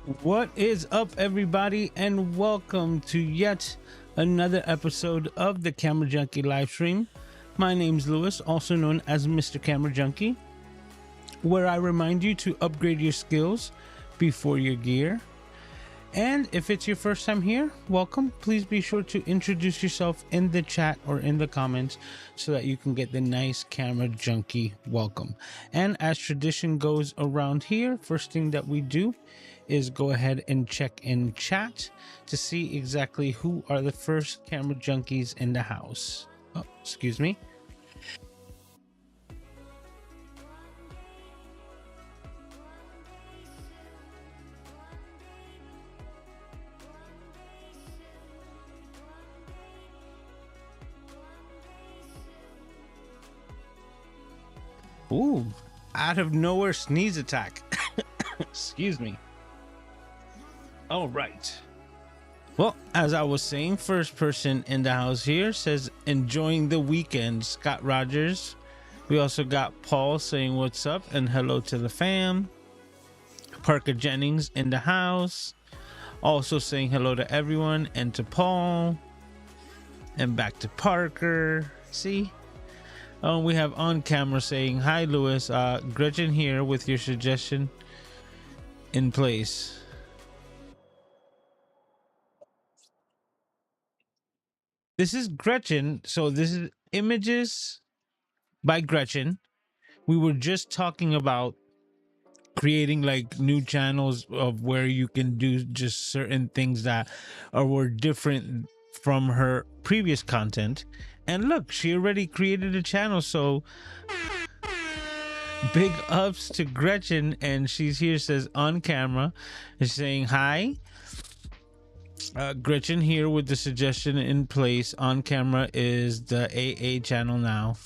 What is up, everybody, and welcome to yet another episode of the Camera Junkie live stream. My name's Lewis, also known as Mr. Camera Junkie, where I remind you to upgrade your skills before your gear. And if it's your first time here, welcome. Please be sure to introduce yourself in the chat or in the comments so that you can get the nice Camera Junkie welcome. And as tradition goes around here, first thing that we do is go ahead and check in chat to see exactly who are the first Camera Junkies in the house. Oh, excuse me. Ooh, out of nowhere sneeze attack. Excuse me. All right. Well, as I was saying, first person in the house here says enjoying the weekend, Scott Rogers. We also got Paul saying what's up and hello to the fam. Parker Jennings in the house, also saying hello to everyone and to Paul. And back to Parker. See? We have on camera saying hi, Lewis. Gretchen here with your suggestion in place. This is Gretchen. So this is images by Gretchen. We were just talking about creating like new channels of where you can do just certain things that were different from her previous content. And look, she already created a channel. So big ups to Gretchen. And she's here, says on camera, is saying hi. Gretchen here with the suggestion in place. On camera is the AA channel now,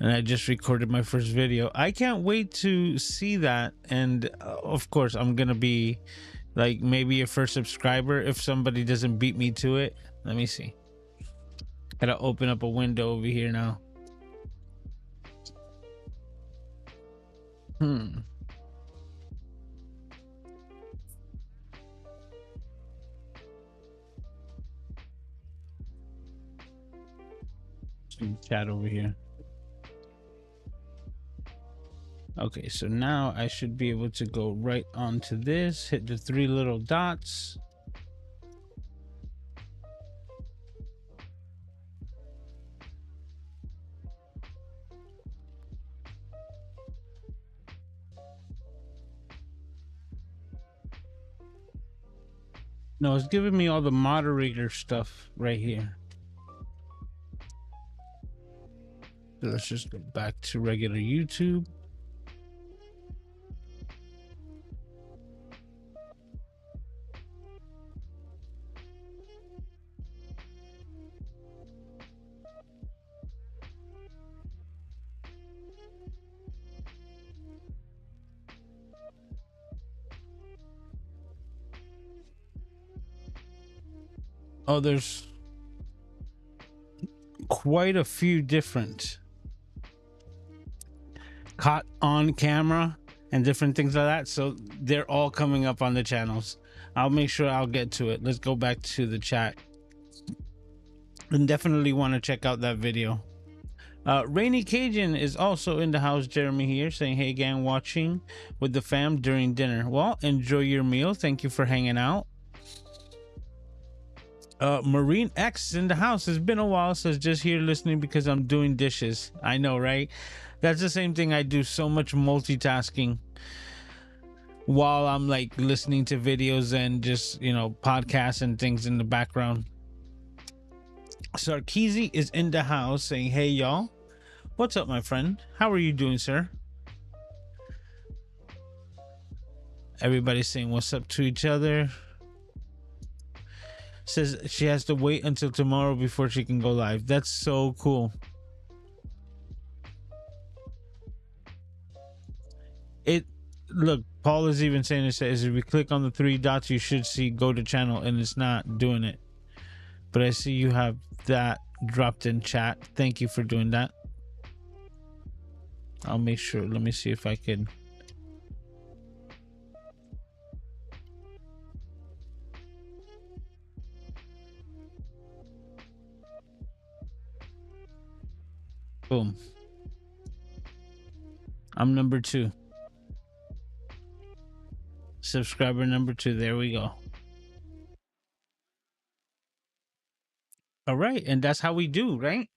and I just recorded my first video. I can't wait to see that, and of course I'm gonna be like maybe a first subscriber if somebody doesn't beat me to it. Let me see. Gotta open up a window over here now. Chat over here. Okay, so now I should be able to go right onto this, hit the three little dots. No, it's giving me all the moderator stuff right here. So let's just go back to regular YouTube. Oh, there's quite a few different caught on camera and different things like that. So they're all coming up on the channels. I'll make sure I'll get to it. Let's go back to the chat. And definitely want to check out that video. Rainy Cajun is also in the house. Jeremy here saying, hey gang, watching with the fam during dinner. Well, enjoy your meal. Thank you for hanging out. Marine X in the house. It's been a while, says just here listening because I'm doing dishes. I know, right? That's the same thing. I do so much multitasking while I'm like listening to videos and just, you know, podcasts and things in the background. Sarkeezy is in the house saying, hey y'all, what's up my friend? How are you doing, sir? Everybody's saying what's up to each other. Says she has to wait until tomorrow before she can go live. That's so cool. Look, Paul is even saying it says if we click on the three dots you should see go to channel, and it's not doing it. But I see you have that dropped in chat. Thank you for doing that. I'll make sure. Let me see if I can Boom. I'm number 2. Subscriber number 2. There we go. All right. And that's how we do, right?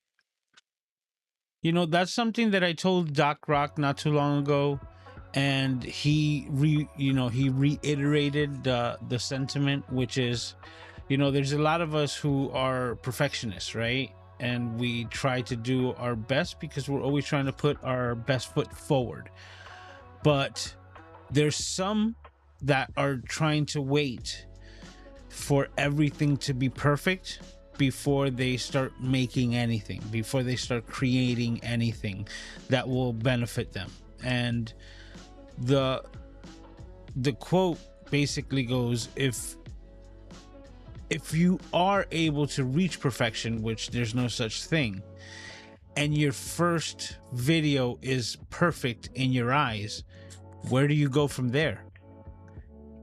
You know, that's something that I told Doc Rock not too long ago. And he reiterated the sentiment, which is, you know, there's a lot of us who are perfectionists, right? And we try to do our best because we're always trying to put our best foot forward. But there's some that are trying to wait for everything to be perfect before they start making anything, before they start creating anything that will benefit them. And the quote basically goes, if you are able to reach perfection, which there's no such thing, and your first video is perfect in your eyes, where do you go from there?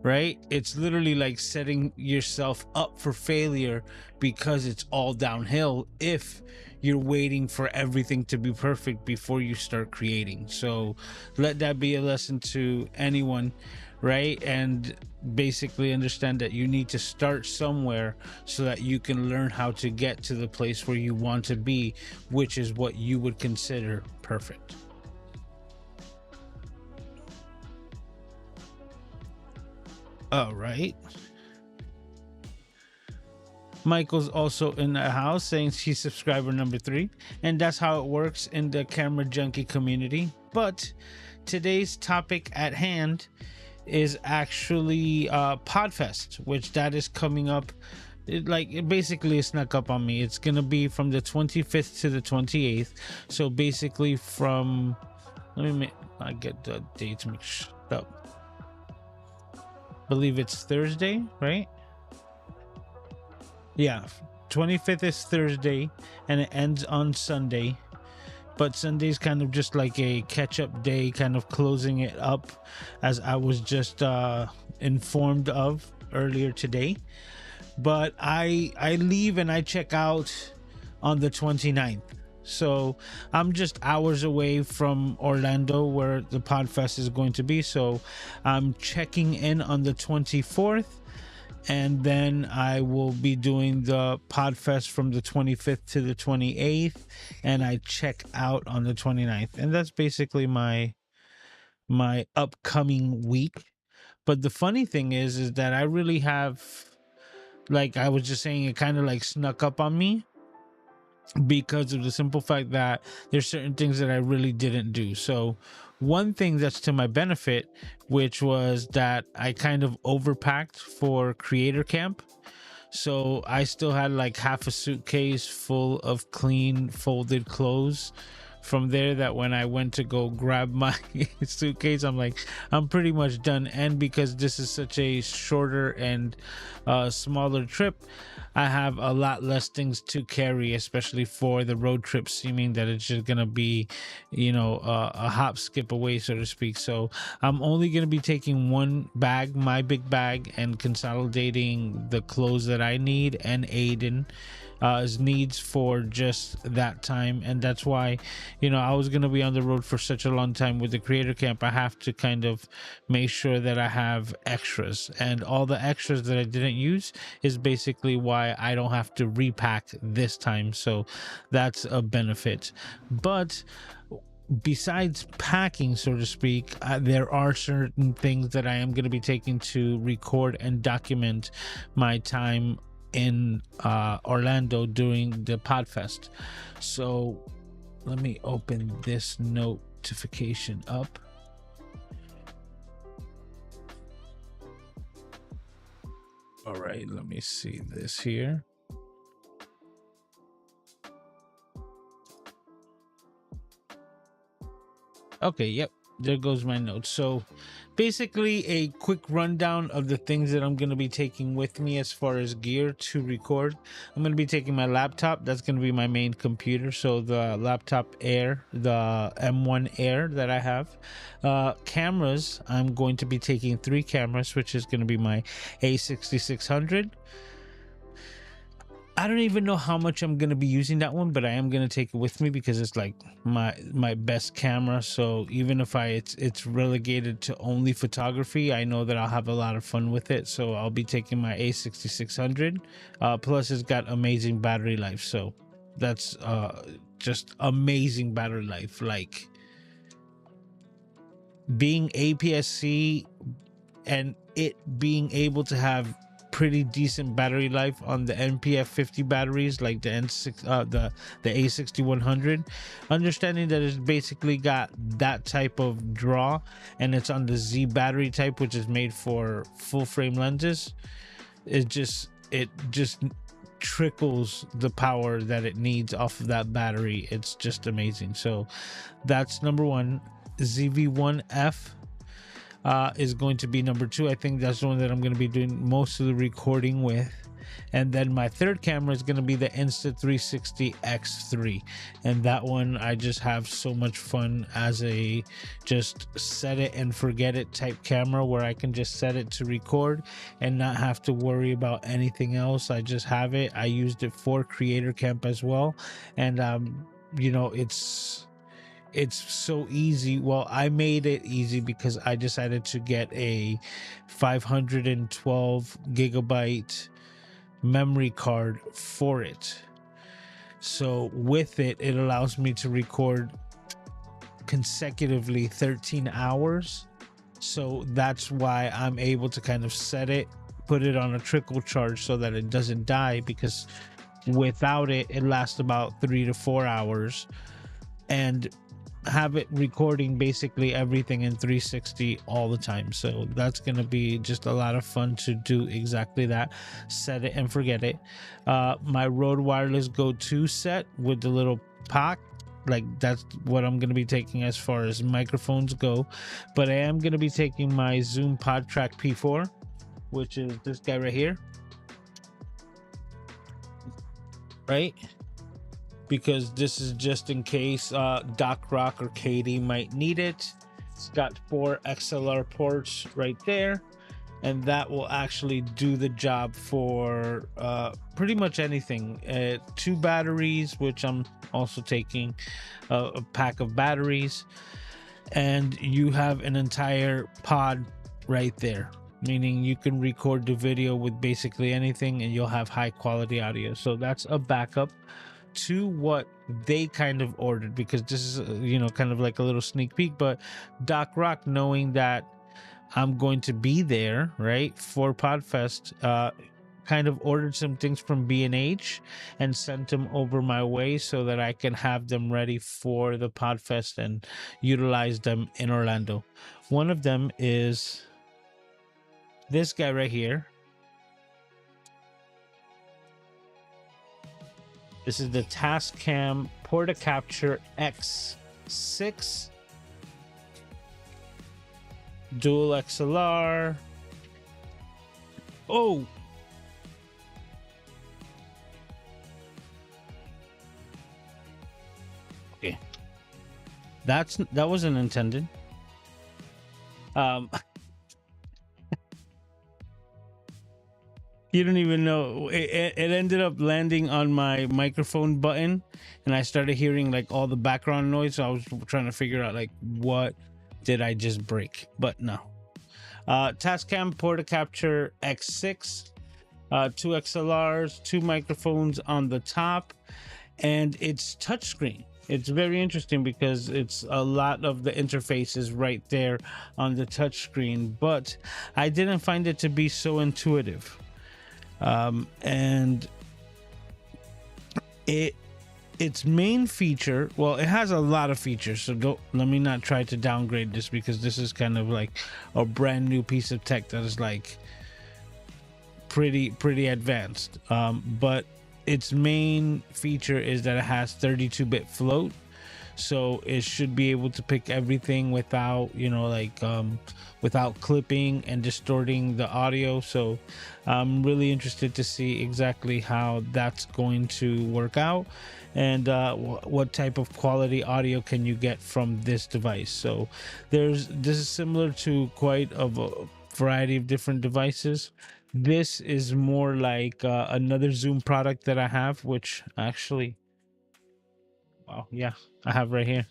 Right? It's literally like setting yourself up for failure, because it's all downhill if you're waiting for everything to be perfect before you start creating. So let that be a lesson to anyone, right? And basically understand that you need to start somewhere so that you can learn how to get to the place where you want to be, which is what you would consider perfect. All right. Michael's also in the house saying she's subscriber number 3. And that's how it works in the Camera Junkie community. But today's topic at hand is actually Podfest, which that is coming up. It basically snuck up on me. It's going to be from the 25th to the 28th. So basically from, I get the dates mixed up. Believe it's Thursday, right? Yeah, 25th is Thursday and it ends on Sunday. But Sunday's kind of just like a catch-up day, kind of closing it up, as I was just informed of earlier today. But I leave and I check out on the 29th. So I'm just hours away from Orlando, where the Podfest is going to be. So I'm checking in on the 24th, and then I will be doing the Podfest from the 25th to the 28th, and I check out on the 29th. And that's basically my upcoming week. But the funny thing is that I really have, like I was just saying, it kind of like snuck up on me, because of the simple fact that there's certain things that I really didn't do. So one thing that's to my benefit, which was that I kind of overpacked for creator camp. So I still had like half a suitcase full of clean folded clothes from there, that when I went to go grab my suitcase, I'm like, I'm pretty much done. And because this is such a shorter and smaller trip, I have a lot less things to carry, especially for the road trip, seeming that it's just gonna be, you know, a hop skip away, so to speak. So I'm only gonna be taking one bag, my big bag, and consolidating the clothes that I need and Aiden needs for just that time. And that's why, you know, I was going to be on the road for such a long time with the creator camp. I have to kind of make sure that I have extras, and all the extras that I didn't use is basically why I don't have to repack this time. So that's a benefit. But besides packing, so to speak, there are certain things that I am going to be taking to record and document my time in Orlando during the Podfest. So let me open this notification up. All right, let me see this here. Okay, yep, there goes my notes. So basically a quick rundown of the things that I'm going to be taking with me as far as gear to record. I'm going to be taking my laptop. That's going to be my main computer. So the laptop Air, the M1 Air that I have. Cameras, I'm going to be taking 3 cameras, which is going to be my A6600. I don't even know how much I'm gonna be using that one, but I am gonna take it with me because it's like my best camera. So even if it's relegated to only photography, I know that I'll have a lot of fun with it. So I'll be taking my A6600. Plus, it's got amazing battery life. So that's just amazing battery life. Like being APS-C and it being able to have pretty decent battery life on the NPF 50 batteries, like the the A6100, understanding that it's basically got that type of draw and it's on the Z battery type, which is made for full frame lenses. It just trickles the power that it needs off of that battery. It's just amazing. So that's number one. ZV-1F is going to be number two. I think that's the one that I'm going to be doing most of the recording with. And then my third camera is going to be the Insta360 X3. And that one, I just have so much fun as a just set it and forget it type camera, where I can just set it to record and not have to worry about anything else. I just have it. I used it for Creator Camp as well. And, you know, it's so easy. Well, I made it easy because I decided to get a 512 gigabyte memory card for it. So with it, it allows me to record consecutively 13 hours. So that's why I'm able to kind of set it, put it on a trickle charge so that it doesn't die, because without it, it lasts about 3 to 4 hours, and have it recording basically everything in 360 all the time. So that's going to be just a lot of fun to do exactly that. Set it and forget it. My Rode Wireless Go 2 set with the little pack, like that's what I'm going to be taking as far as microphones go. But I am going to be taking my Zoom PodTrack P4, which is this guy right here, right? Because this is just in case Doc Rock or Katie might need it. It's got 4 XLR ports right there, and that will actually do the job for pretty much anything. 2 batteries, which I'm also taking a pack of batteries, and you have an entire pod right there, meaning you can record the video with basically anything and you'll have high quality audio. So that's a backup to what they kind of ordered, because this is you know, kind of like a little sneak peek. But Doc Rock, knowing that I'm going to be there, right, for Podfest, kind of ordered some things from B&H and sent them over my way so that I can have them ready for the Podfest and utilize them in Orlando. One of them is this guy right here. This is the Tascam Portacapture X6 dual XLR. Oh, okay, that wasn't intended. You don't even know, it ended up landing on my microphone button, and I started hearing like all the background noise. So I was trying to figure out like, what did I just break? But no. Tascam Portacapture X6, 2 XLRs, 2 microphones on the top, and it's touchscreen. It's very interesting because it's a lot of the interfaces right there on the touchscreen, but I didn't find it to be so intuitive. And its main feature, well, it has a lot of features, so let me not try to downgrade this, because this is kind of like a brand new piece of tech that is like pretty advanced. But its main feature is that it has 32-bit float, so it should be able to pick everything without, you know, like without clipping and distorting the audio. So I'm really interested to see exactly how that's going to work out, and what type of quality audio can you get from this device. So this is similar to quite of a variety of different devices. This is more like another Zoom product that I have, which actually, wow, yeah, I have right here.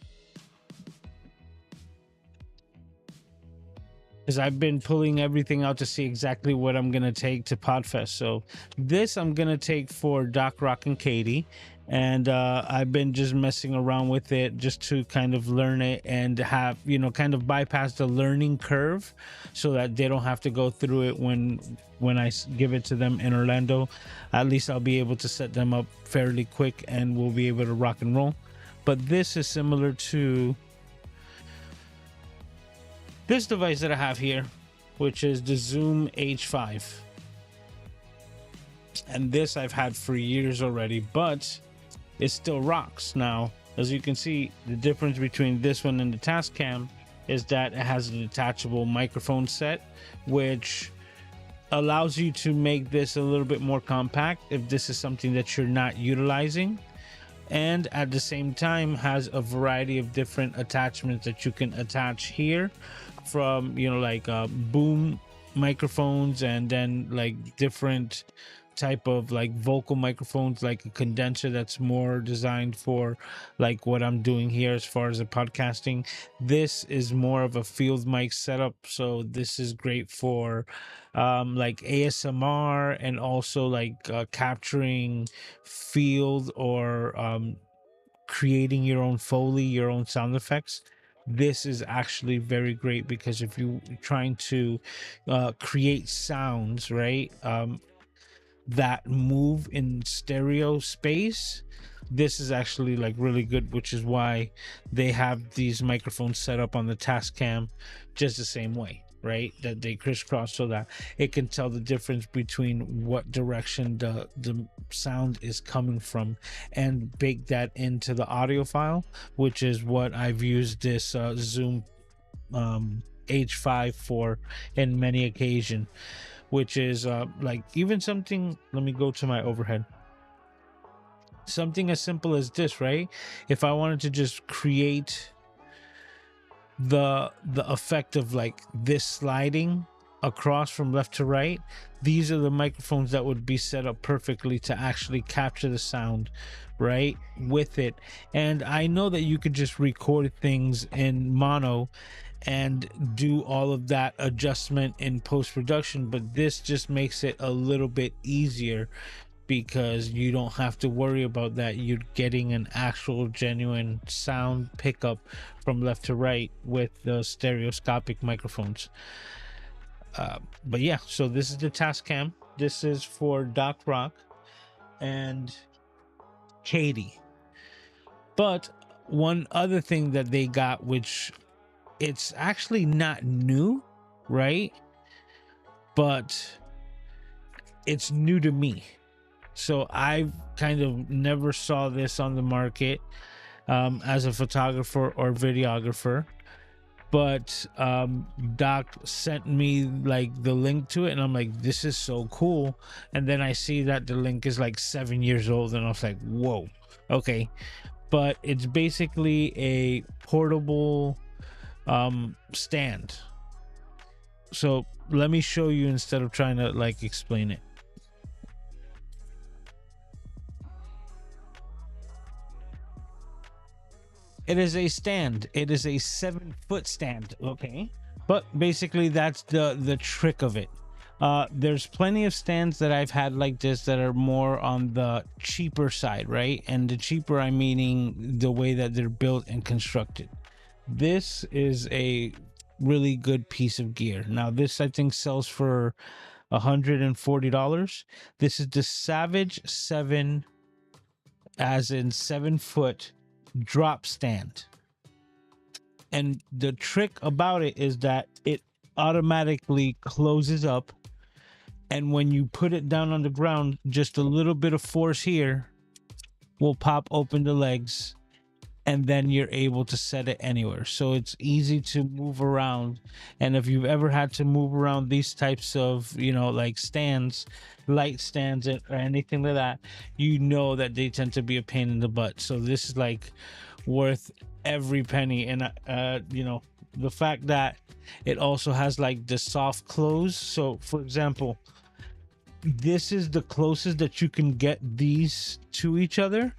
Because I've been pulling everything out to see exactly what I'm gonna take to Podfest. So this I'm gonna take for Doc Rock and Katie, and I've been just messing around with it just to kind of learn it and have, you know, kind of bypass the learning curve, so that they don't have to go through it when I give it to them in Orlando. At least I'll be able to set them up fairly quick, and we'll be able to rock and roll. But this is similar to this device that I have here, which is the Zoom H5. And this I've had for years already, but it still rocks. Now, as you can see, the difference between this one and the Tascam is that it has a detachable microphone set, which allows you to make this a little bit more compact if this is something that you're not utilizing. And at the same time has a variety of different attachments that you can attach here, from, you know, like boom microphones, and then like different type of like vocal microphones, like a condenser that's more designed for like what I'm doing here as far as the podcasting. This is more of a field mic setup, so this is great for like ASMR, and also like capturing field, or creating your own Foley, your own sound effects. This is actually very great, because if you're trying to create sounds, right, that move in stereo space, this is actually like really good, which is why they have these microphones set up on the Tascam just the same way, right, that they crisscross, so that it can tell the difference between what direction the sound is coming from, and bake that into the audio file, which is what I've used this Zoom H5 for in many occasion, which is like even something, let me go to my overhead, something as simple as this, right? If I wanted to just create the effect of like this sliding across from left to right, these are the microphones that would be set up perfectly to actually capture the sound right with it. And I know that you could just record things in mono and do all of that adjustment in post-production, but this just makes it a little bit easier, because you don't have to worry about that. You're getting an actual genuine sound pickup from left to right with the stereoscopic microphones. But yeah, so this is the Tascam. This is for Doc Rock and Katie. But one other thing that they got, which it's actually not new, right? But it's new to me. So I kind of never saw this on the market as a photographer or videographer. But Doc sent me like the link to it, and I'm like, this is so cool. And then I see that the link is like 7 years old, and I was like, whoa, okay. But it's basically a portable stand. So let me show you instead of trying to like explain it. It is a stand. It is a 7-foot stand. Okay. But basically that's the trick of it. There's plenty of stands that I've had like this that are more on the cheaper side, right? And the cheaper, I'm meaning the way that they're built and constructed. This is a really good piece of gear. Now this I think sells for $140. This is the Savage 7, as in 7-foot drop stand. And the trick about it is that it automatically closes up, and when you put it down on the ground, just a little bit of force here will pop open the legs, and then you're able to set it anywhere. So it's easy to move around. And if you've ever had to move around these types of, you know, like stands, light stands or anything like that, you know that they tend to be a pain in the butt. So this is like worth every penny. And you know, the fact that it also has like the soft close. So for example, this is the closest that you can get these to each other,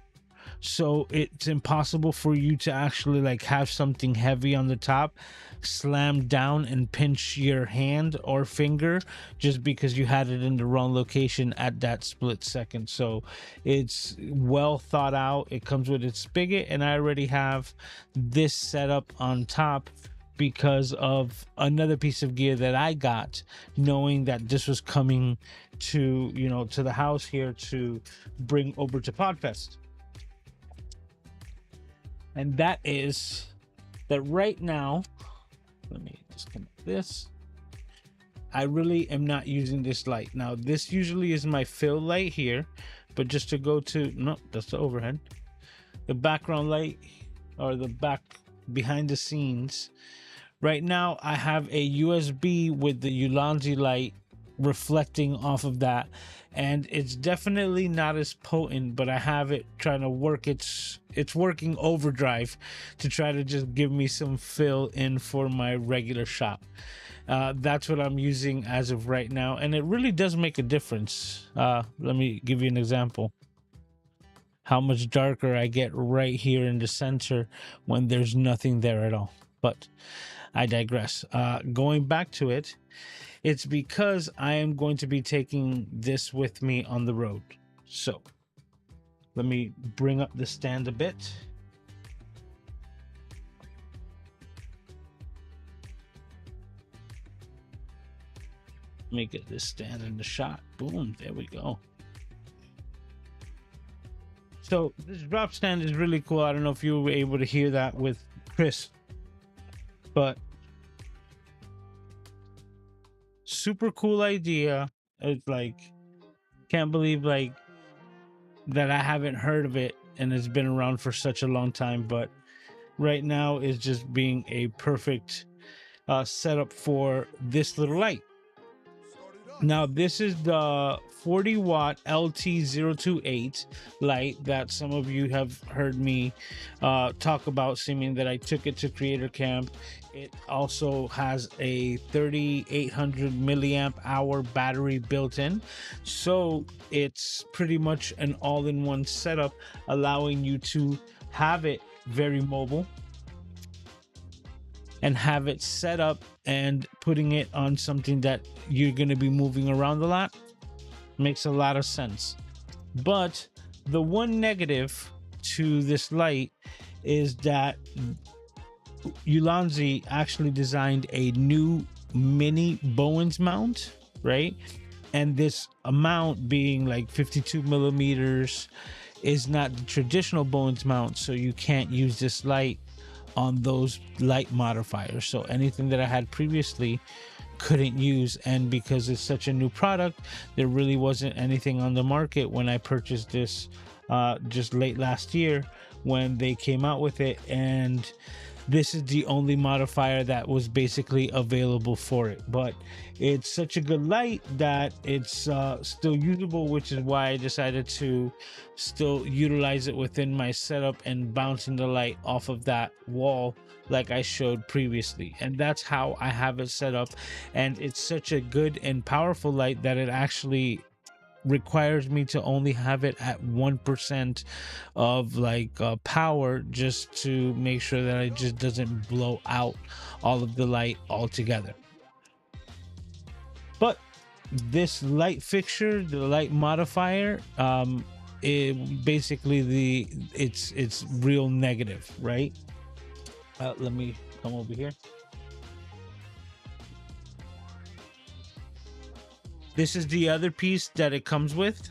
so it's impossible for you to actually like have something heavy on the top slam down and pinch your hand or finger just because you had it in the wrong location at that split second. So it's well thought out. It comes with its spigot, and I already have this setup on top because of another piece of gear that I got, knowing that this was coming to, you know, to the house here to bring over to Podfest. And that is that right now, let me disconnect this. I really am not using this light. Now, this usually is my fill light here, but just to go to, no, that's the overhead. The background light, or the back behind the scenes. Right now, I have a USB with the Ulanzi light reflecting off of that, and it's definitely not as potent, but I have it trying to work it's working overdrive to try to just give me some fill in for my regular shot. That's what I'm using as of right now, and it really does make a difference. Let me give you an example how much darker I get right here in the center when there's nothing there at all. But I digress. Going back to it, it's because I am going to be taking this with me on the road. So let me bring up the stand a bit. Let me get this stand in the shot. Boom, there we go. So this drop stand is really cool. I don't know if you were able to hear that with Chris, but super cool idea. It's like, can't believe like that I haven't heard of it and it's been around for such a long time, but right now is just being a perfect setup for this little light. Now this is the 40 watt LT028 light that some of you have heard me talk about, seeming that I took it to Creator Camp. It also has a 3800 milliamp hour battery built in, so it's pretty much an all-in-one setup, allowing you to have it very mobile and have it set up and putting it on something that you're going to be moving around a lot. Makes a lot of sense. But the one negative to this light is that Ulanzi actually designed a new mini Bowens mount, right? And this mount being like 52 millimeters is not the traditional Bowens mount, so you can't use this light on those light modifiers. So anything that I had previously couldn't use, and because it's such a new product, there really wasn't anything on the market when I purchased this just late last year when they came out with it, and this is the only modifier that was basically available for it. But it's such a good light that it's still usable, which is why I decided to still utilize it within my setup and bouncing the light off of that wall like I showed previously. And that's how I have it set up, and it's such a good and powerful light that it actually requires me to only have it at 1% of like power, just to make sure that it just doesn't blow out all of the light altogether. But this light fixture, the light modifier, it basically it's real negative, right? Let me come over here. This is the other piece that it comes with.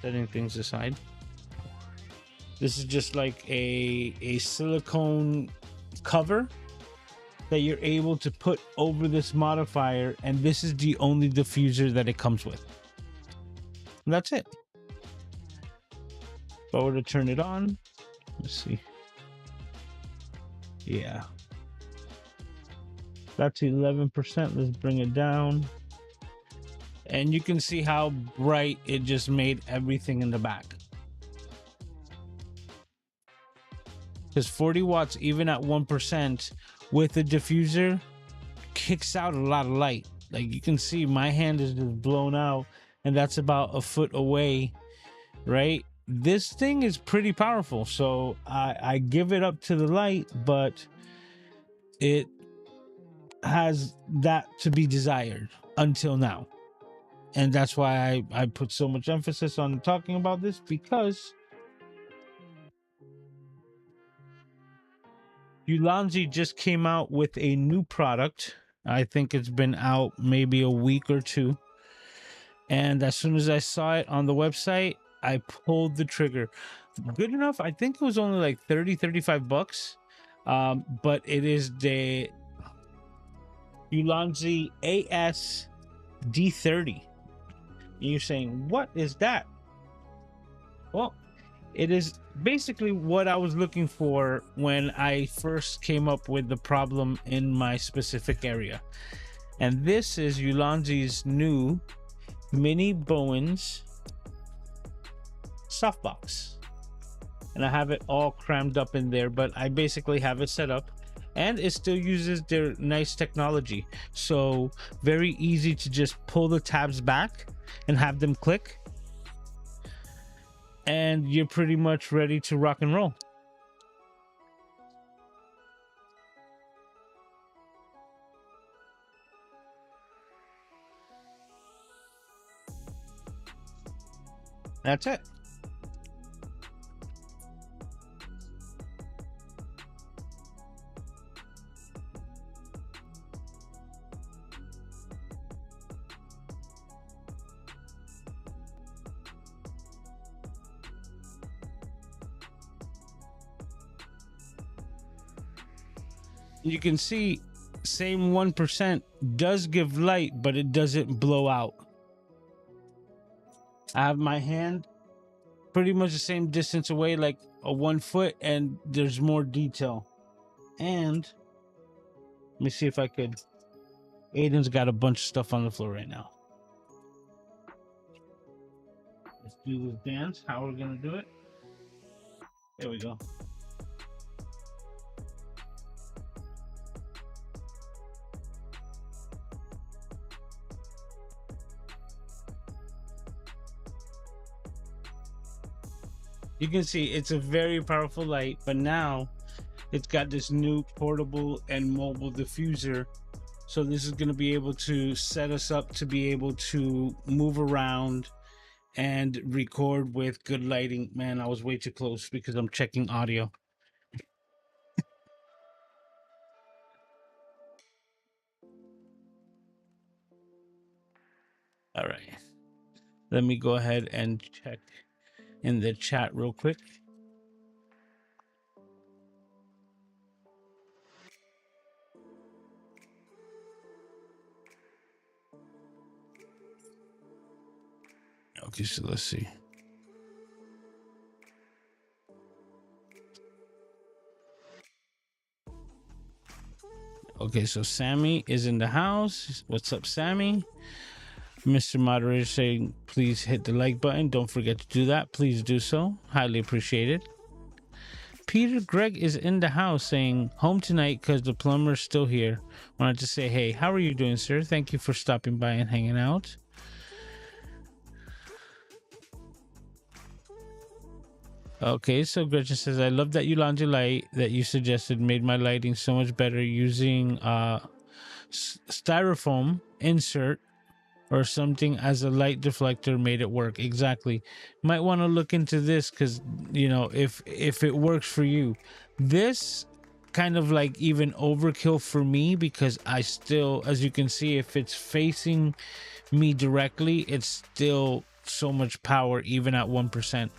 Setting things aside, this is just like a silicone cover that you're able to put over this modifier, and this is the only diffuser that it comes with. And that's it. If I were to turn it on, let's see. Yeah. That's 11%. Let's bring it down. And you can see how bright it just made everything in the back. because 40 watts, even at 1% with a diffuser, kicks out a lot of light. Like you can see my hand is just blown out, and that's about a foot away, right? This thing is pretty powerful, so I give it up to the light, but it has that to be desired until now. And that's why I put so much emphasis on talking about this, because Ulanzi just came out with a new product. I think it's been out maybe a week or two. And as soon as I saw it on the website, I pulled the trigger. Good enough. I think it was only like 35 bucks. But it is the Ulanzi AS D30. And you're saying, what is that? Well, it is basically what I was looking for when I first came up with the problem in my specific area. And this is Ulanzi's new Mini Bowens softbox. And I have it all crammed up in there, but I basically have it set up, and it still uses their nice technology. So very easy to just pull the tabs back and have them click, and you're pretty much ready to rock and roll. That's it. You can see same 1% does give light, but it doesn't blow out. I have my hand pretty much the same distance away, like a 1 foot, and there's more detail. And let me see if I could. Aiden's got a bunch of stuff on the floor right now. Let's do this dance. How we're gonna do it? There we go. You can see it's a very powerful light, but now it's got this new portable and mobile diffuser. So this is going to be able to set us up to be able to move around and record with good lighting. Man, I was way too close because I'm checking audio. All right. Let me go ahead and check in the chat real quick. Okay, so let's see. Okay, so Sammy is in the house. What's up, Sammy? Mr. Moderator saying, please hit the like button. Don't forget to do that. Please do so. Highly appreciated. Peter Greg is in the house saying, home tonight because the plumber's still here. Wanted to say, hey, how are you doing, sir? Thank you for stopping by and hanging out. Okay, so Gretchen says, I love that Ulanzi light that you suggested made my lighting so much better using styrofoam insert or something as a light deflector made it work. Exactly. Might want to look into this because, you know, if it works for you. This kind of like even overkill for me because I still, as you can see, if it's facing me directly, it's still so much power even at 1%.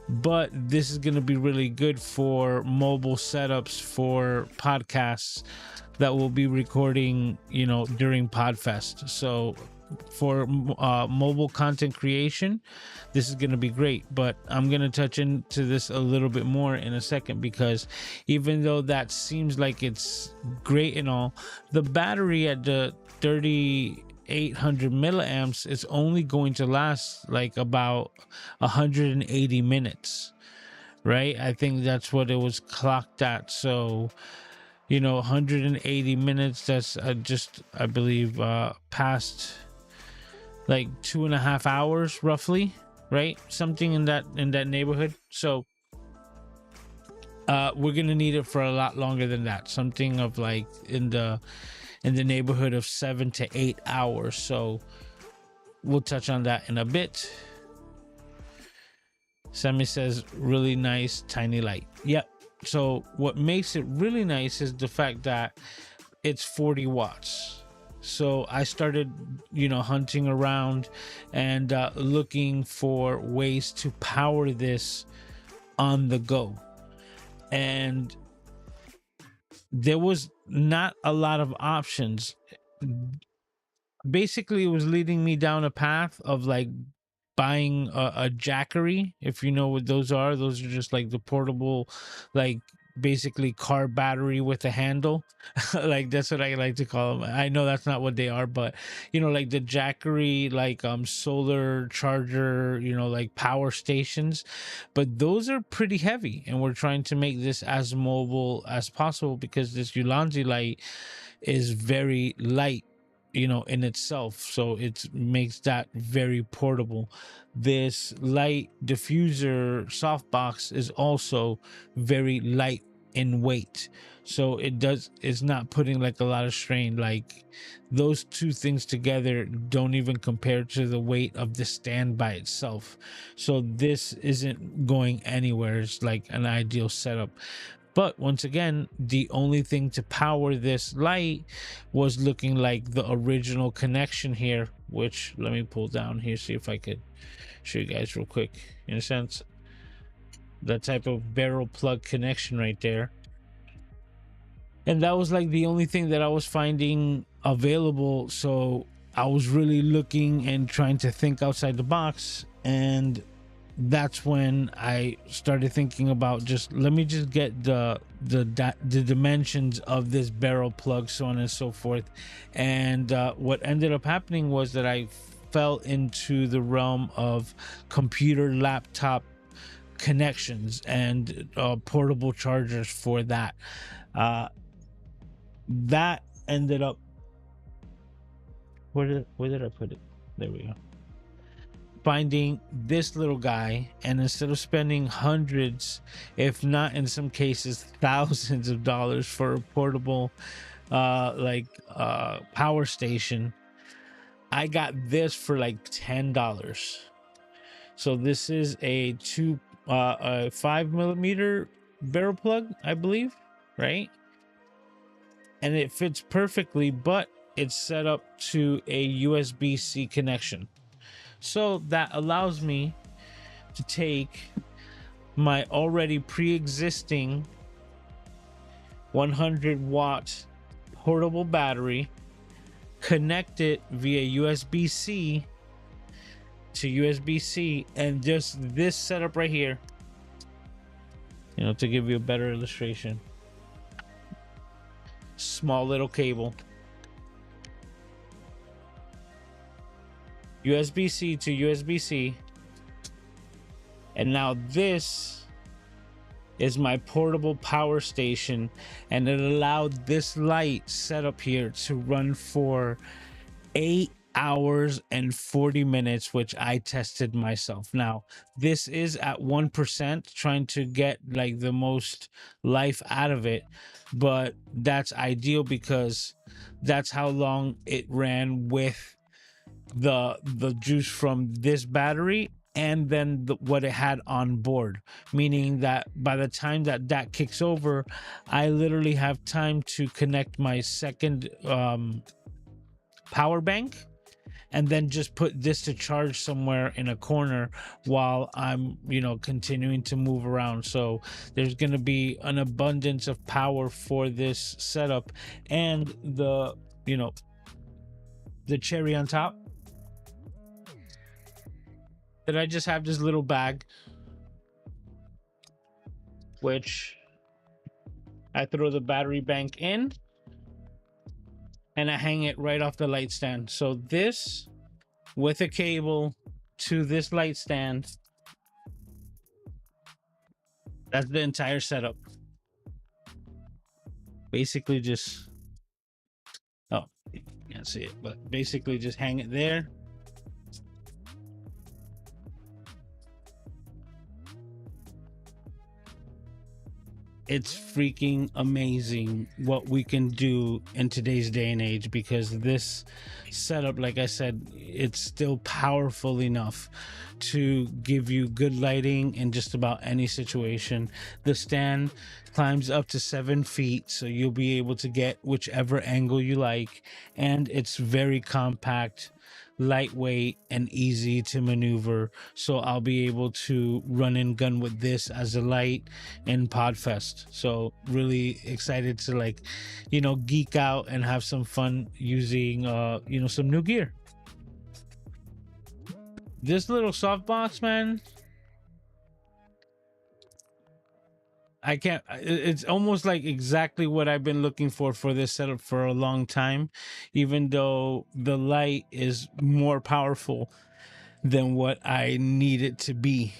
But this is going to be really good for mobile setups for podcasts that will be recording, you know, during Podfest. So for mobile content creation, this is going to be great. But I'm going to touch into this a little bit more in a second, because even though that seems like it's great and all, the battery at the 3800 milliamps is only going to last like about 180 minutes, right? I think that's what it was clocked at. So, 180 minutes, that's just, I believe, past like 2.5 hours roughly, right? Something in that neighborhood. So we're gonna need it for a lot longer than that, something of like in the neighborhood of 7 to 8 hours. So we'll touch on that in a bit. Sammy says really nice tiny light. Yep. So what makes it really nice is the fact that it's 40 watts. So I started, hunting around and looking for ways to power this on the go. And there was not a lot of options. Basically, it was leading me down a path of like buying a jackery. If you know what those are just like the portable, like basically car battery with a handle. Like that's what I like to call them. I know that's not what they are, but like the jackery, like solar charger, like power stations. But those are pretty heavy, and we're trying to make this as mobile as possible because this Ulanzi light is very light, in itself. So it makes that very portable. This light diffuser softbox is also very light in weight. So it's not putting like a lot of strain. Like those two things together don't even compare to the weight of the stand by itself. So this isn't going anywhere. It's like an ideal setup. But once again, the only thing to power this light was looking like the original connection here, which let me pull down here, see if I could show you guys real quick. In a sense, that type of barrel plug connection right there. And that was like the only thing that I was finding available. So I was really looking and trying to think outside the box. And that's when I started thinking about let me just get the dimensions of this barrel plug, so on and so forth. And what ended up happening was that I fell into the realm of computer laptop connections and portable chargers for that. That ended up, where did I put it? There we go. Finding this little guy, and instead of spending hundreds, if not in some cases thousands of dollars for a portable power station, I got this for like $10. So this is a 5mm barrel plug, I believe, right? And it fits perfectly, but it's set up to a USB-C connection. So that allows me to take my already pre-existing 100-watt portable battery, connect it via USB-C to USB-C, and just this setup right here, to give you a better illustration. Small little cable, USB-C to USB-C, and now this is my portable power station, and it allowed this light setup here to run for 8 hours and 40 minutes, which I tested myself. Now this is at 1%, trying to get like the most life out of it, but that's ideal because that's how long it ran with the juice from this battery, and then what it had on board, meaning that by the time that kicks over, I literally have time to connect my second power bank, and then just put this to charge somewhere in a corner while I'm continuing to move around. So there's going to be an abundance of power for this setup. And the cherry on top, that I just have this little bag, which I throw the battery bank in and I hang it right off the light stand. So this with a cable to this light stand, That's the entire setup. Basically just, oh, you can't see it, but basically just hang it there. It's freaking amazing what we can do in today's day and age, because this setup, like I said, it's still powerful enough to give you good lighting in just about any situation. The stand climbs up to 7 feet, so you'll be able to get whichever angle you like, and it's very compact, lightweight, and easy to maneuver. So I'll be able to run and gun with this as a light in Podfest. So really excited to, like, geek out and have some fun using some new gear. This little softbox, man, I can't, it's almost like exactly what I've been looking for this setup for a long time, even though the light is more powerful than what I need it to be.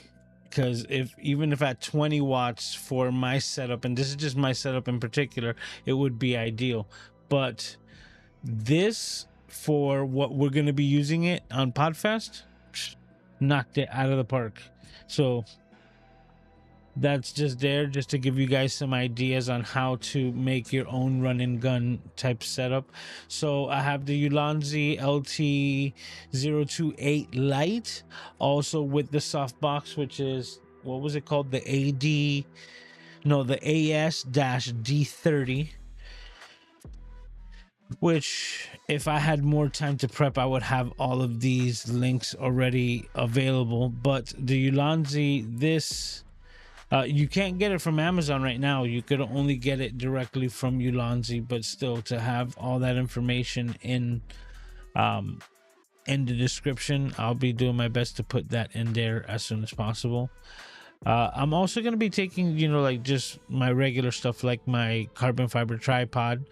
Because even if at 20 watts for my setup, and this is just my setup in particular, it would be ideal. But this, for what we're going to be using it on Podfest, knocked it out of the park. So that's just there just to give you guys some ideas on how to make your own run and gun type setup. So I have the Ulanzi LT028 Lite, also with the softbox, which is, what was it called, the AS-D30, which, if I had more time to prep, I would have all of these links already available. But the Ulanzi, this, you can't get it from Amazon right now. You could only get it directly from Ulanzi, but still, to have all that information in the description, I'll be doing my best to put that in there as soon as possible. I'm also going to be taking, like, just my regular stuff, like my carbon fiber tripod.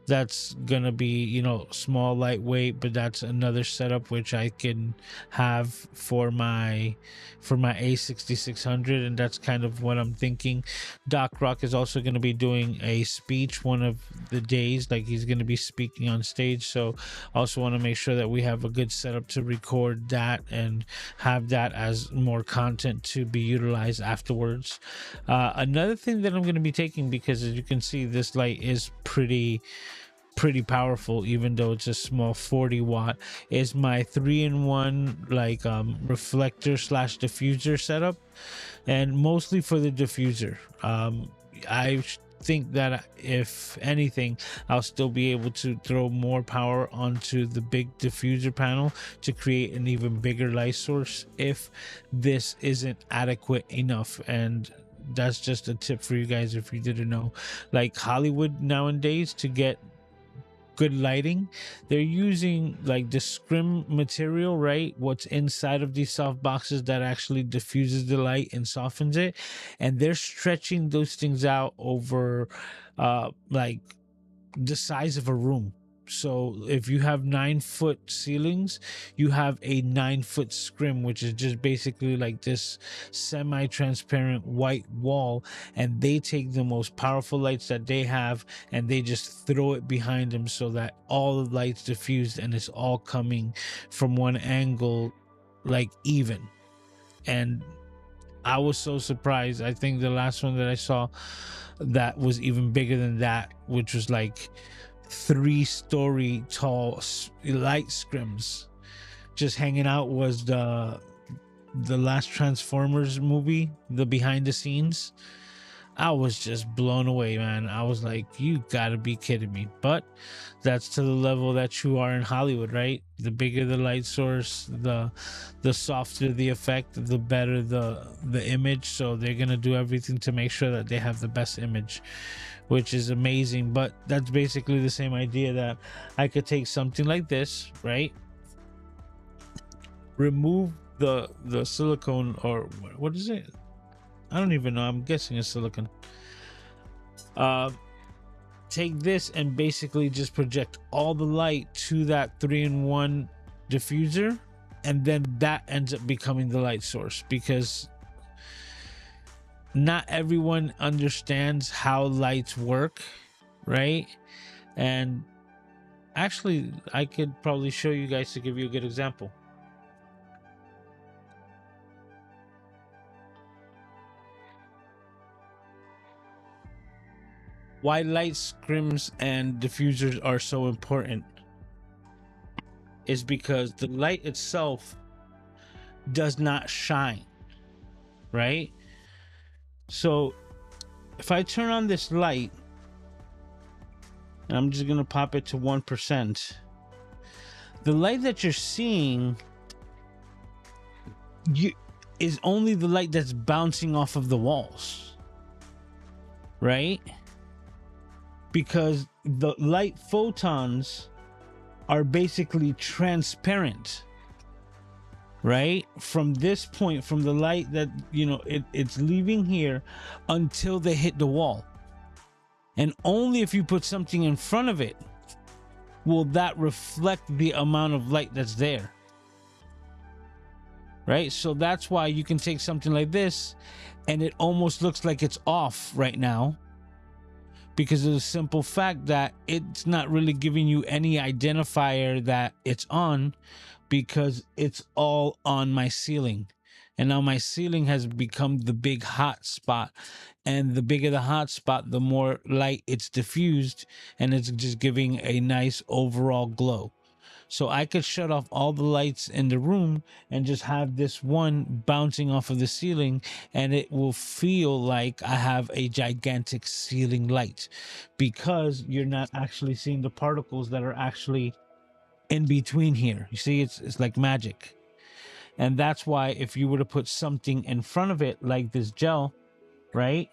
That's gonna be, small, lightweight, but that's another setup which I can have for my A6600, and that's kind of what I'm thinking. Doc Rock is also going to be doing a speech one of the days, like he's going to be speaking on stage, so also want to make sure that we have a good setup to record that and have that as more content to be utilized afterwards. Another thing that I'm going to be taking, because as you can see, this light is pretty powerful, even though it's a small 40 watt, is my 3-in-1 like reflector / diffuser setup, and mostly for the diffuser. I think that if anything, I'll still be able to throw more power onto the big diffuser panel to create an even bigger light source if this isn't adequate enough. And that's just a tip for you guys if you didn't know. Like Hollywood nowadays, to get good lighting, they're using like the scrim material, right? What's inside of these soft boxes that actually diffuses the light and softens it, and they're stretching those things out over like the size of a room. So if you have 9-foot ceilings, you have a 9-foot scrim, which is just basically like this semi-transparent white wall, and they take the most powerful lights that they have and they just throw it behind them so that all the lights diffused and it's all coming from one angle, like even. And I was so surprised. I think the last one that I saw that was even bigger than that, which was like 3-story tall light scrims just hanging out, was the last Transformers movie, the behind the scenes. I was just blown away, man. I was like, you gotta be kidding me. But that's to the level that you are in Hollywood, right? The bigger the light source, the softer the effect, the better the image. So they're gonna do everything to make sure that they have the best image, which is amazing. But that's basically the same idea, that I could take something like this, right? Remove the silicone, or what is it? I don't even know. I'm guessing it's silicone. Take this and basically just project all the light to that 3-in-1 diffuser, and then that ends up becoming the light source, because not everyone understands how lights work, right? And actually, I could probably show you guys to give you a good example. Why light scrims and diffusers are so important is because the light itself does not shine, right? So if I turn on this light, and I'm just gonna pop it to 1%, the light that you're seeing is only the light that's bouncing off of the walls, right? Because the light photons are basically transparent, right? From this point, from the light that, you know, it's leaving here until they hit the wall. And only if you put something in front of it will that reflect the amount of light that's there, right? So that's why you can take something like this and it almost looks like it's off right now, because of the simple fact that it's not really giving you any identifier that it's on, because it's all on my ceiling. And now my ceiling has become the big hot spot, and the bigger the hot spot, the more light it's diffused, and it's just giving a nice overall glow. So I could shut off all the lights in the room and just have this one bouncing off of the ceiling, and it will feel like I have a gigantic ceiling light, because you're not actually seeing the particles that are actually in between here. You see, it's like magic. And that's why if you were to put something in front of it like this gel, right,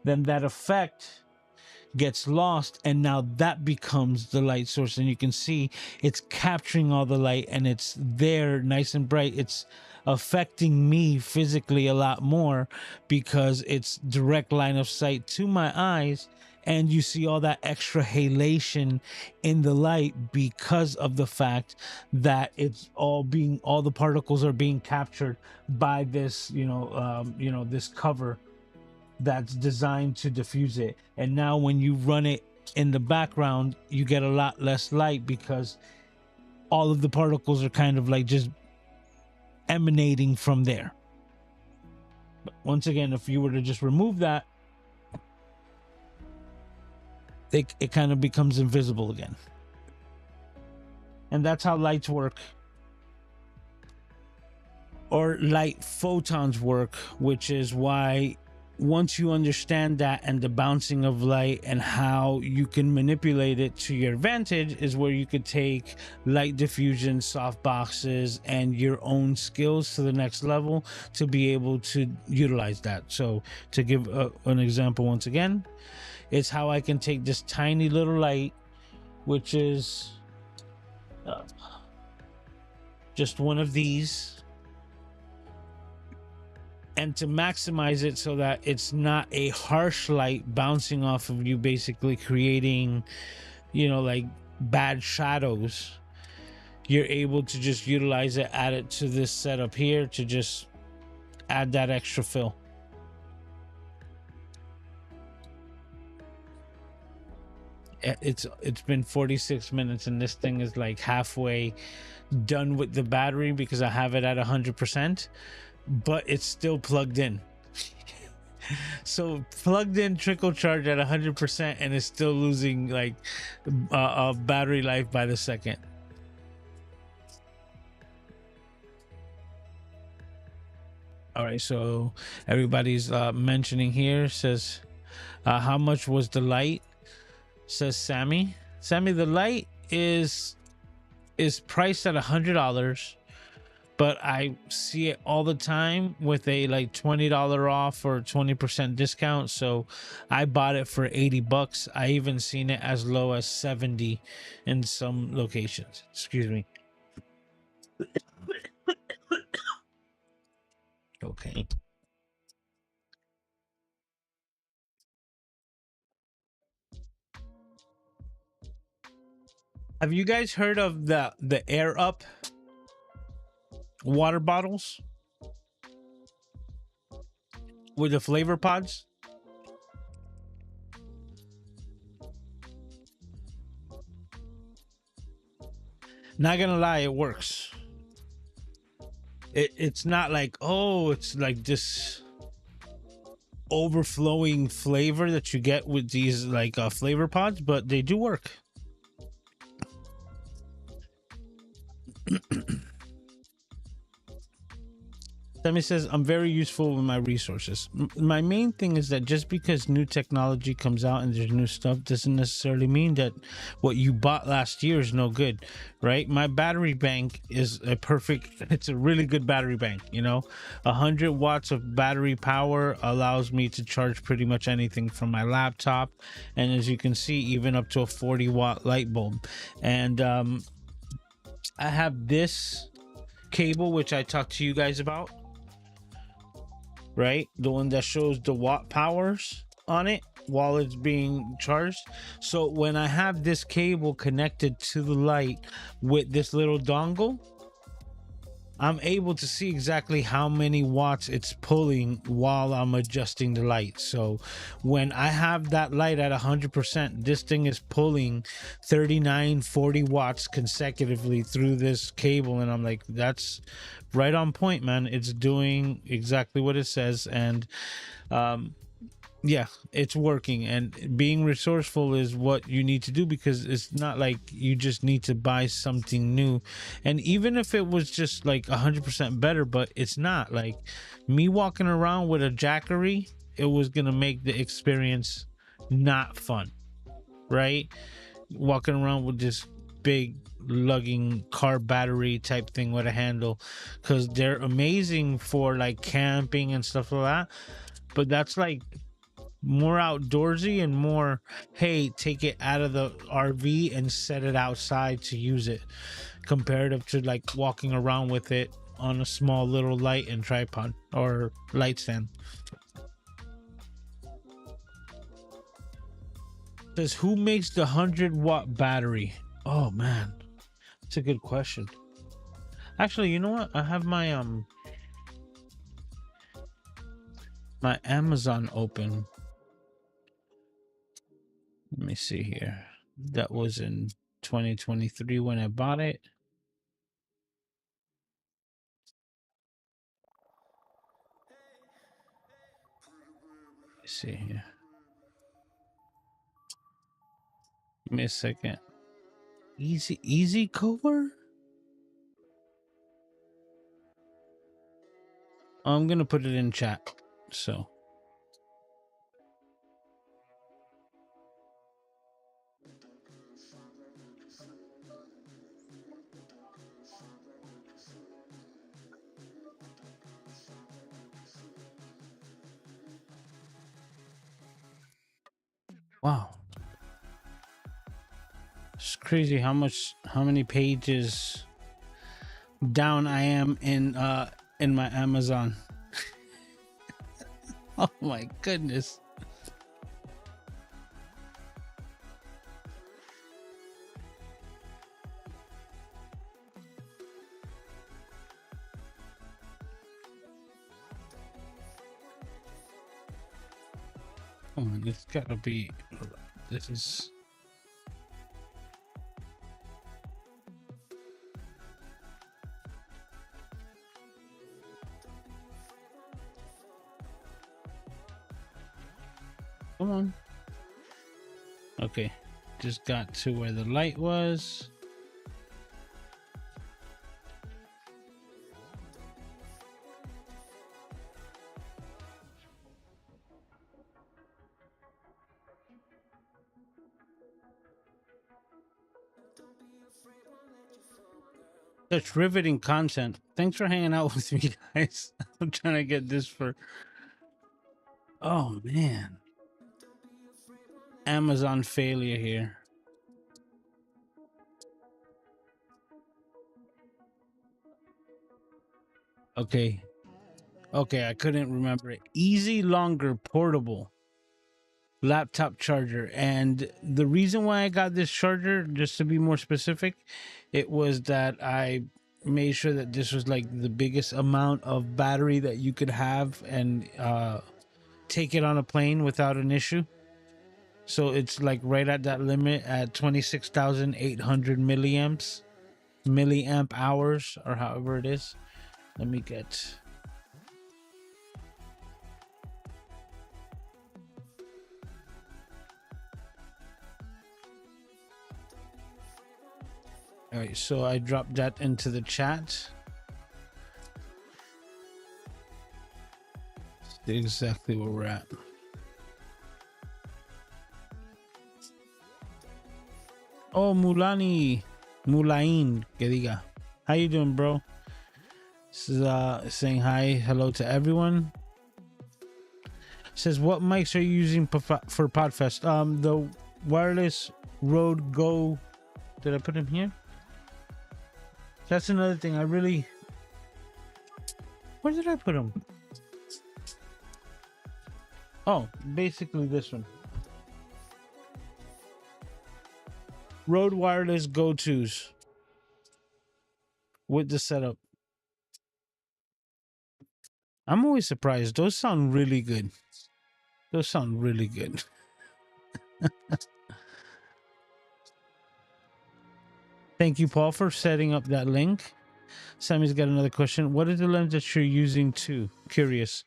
then that effect gets lost, and now that becomes the light source. And you can see it's capturing all the light and it's there nice and bright. It's affecting me physically a lot more because it's direct line of sight to my eyes, and you see all that extra halation in the light because of the fact that it's all the particles are being captured by this, this cover that's designed to diffuse it. And now when you run it in the background, you get a lot less light because all of the particles are kind of like just emanating from there. But once again, if you were to just remove that, it kind of becomes invisible again. And that's how lights work, or light photons work, which is why once you understand that and the bouncing of light and how you can manipulate it to your advantage, is where you could take light diffusion, soft boxes, and your own skills to the next level to be able to utilize that. So to give an example once again, it's how I can take this tiny little light, which is just one of these, and to maximize it so that it's not a harsh light bouncing off of you, basically creating, like bad shadows. You're able to just utilize it, add it to this setup here to just add that extra fill. It's been 46 minutes and this thing is like halfway done with the battery because I have it at 100%. But it's still plugged in. So plugged in, trickle charge at 100%, and it's still losing like battery life by the second. All right, so everybody's mentioning here, says how much was the light? Says Sammy, the light is priced at $100, but I see it all the time with a like $20 off or 20% discount. So I bought it for $80. I even seen it as low as 70 in some locations. Excuse me. Okay. Have you guys heard of the Air Up water bottles? with the flavor pods. Not gonna lie, it works. It's not like, oh, it's like this overflowing flavor that you get with these like flavor pods, but they do work. Sammy says, I'm very useful with my resources. My main thing is that just because new technology comes out and there's new stuff doesn't necessarily mean that what you bought last year is no good, right? My battery bank is it's a really good battery bank, 100 watts of battery power allows me to charge pretty much anything from my laptop. And as you can see, even up to a 40-watt light bulb. And I have this cable, which I talked to you guys about, right? The one that shows the watt powers on it while it's being charged. So when I have this cable connected to the light with this little dongle, I'm able to see exactly how many watts it's pulling while I'm adjusting the light. So when I have that light at 100%, this thing is pulling 39, 40 watts consecutively through this cable. And I'm like, that's right on point, man. It's doing exactly what it says. And yeah, it's working. And being resourceful is what you need to do, because it's not like you just need to buy something new. And even if it was just like 100% better, but it's not. Like me walking around with a Jackery, it was gonna make the experience not fun, right? Walking around with this big lugging car battery type thing with a handle, because they're amazing for like camping and stuff like that, but that's like more outdoorsy and more, hey, take it out of the RV and set it outside to use it, comparative to like walking around with it on a small little light and tripod or light stand. Says, who makes the 100-watt battery? Oh man, that's a good question. Actually, you know what, I have my my Amazon open. Let me see here. That was in 2023 when I bought it. Let's see here. Give me a second. Easy cover? I'm gonna put it in chat. So wow. It's crazy how many pages down I am in my Amazon. Oh my goodness. Come on, it's gotta be, this is, come on. Okay, just got to where the light was. Such riveting content. Thanks for hanging out with me, guys. I'm trying to get this for, oh man, Amazon failure here. Okay, I couldn't remember it. Easy Longer Portable laptop charger. And the reason why I got this charger, just to be more specific, it was that I made sure that this was like the biggest amount of battery that you could have, and take it on a plane without an issue. So it's like right at that limit at 26,800 milliamp hours, or however it is. Let me get. All right, so I dropped that into the chat. See exactly where we're at. Oh, Mulain, que diga. How you doing, bro? This is saying hi, hello to everyone. Says, what mics are you using for Podfest? The wireless Rode Go. Did I put him here? That's another thing. Where did I put him? Oh, basically this one. Rode Wireless Go 2s with the setup. I'm always surprised. Those sound really good. Those sound really good. Thank you, Paul, for setting up that link. Sammy's got another question. What is the lens that you're using too? Curious.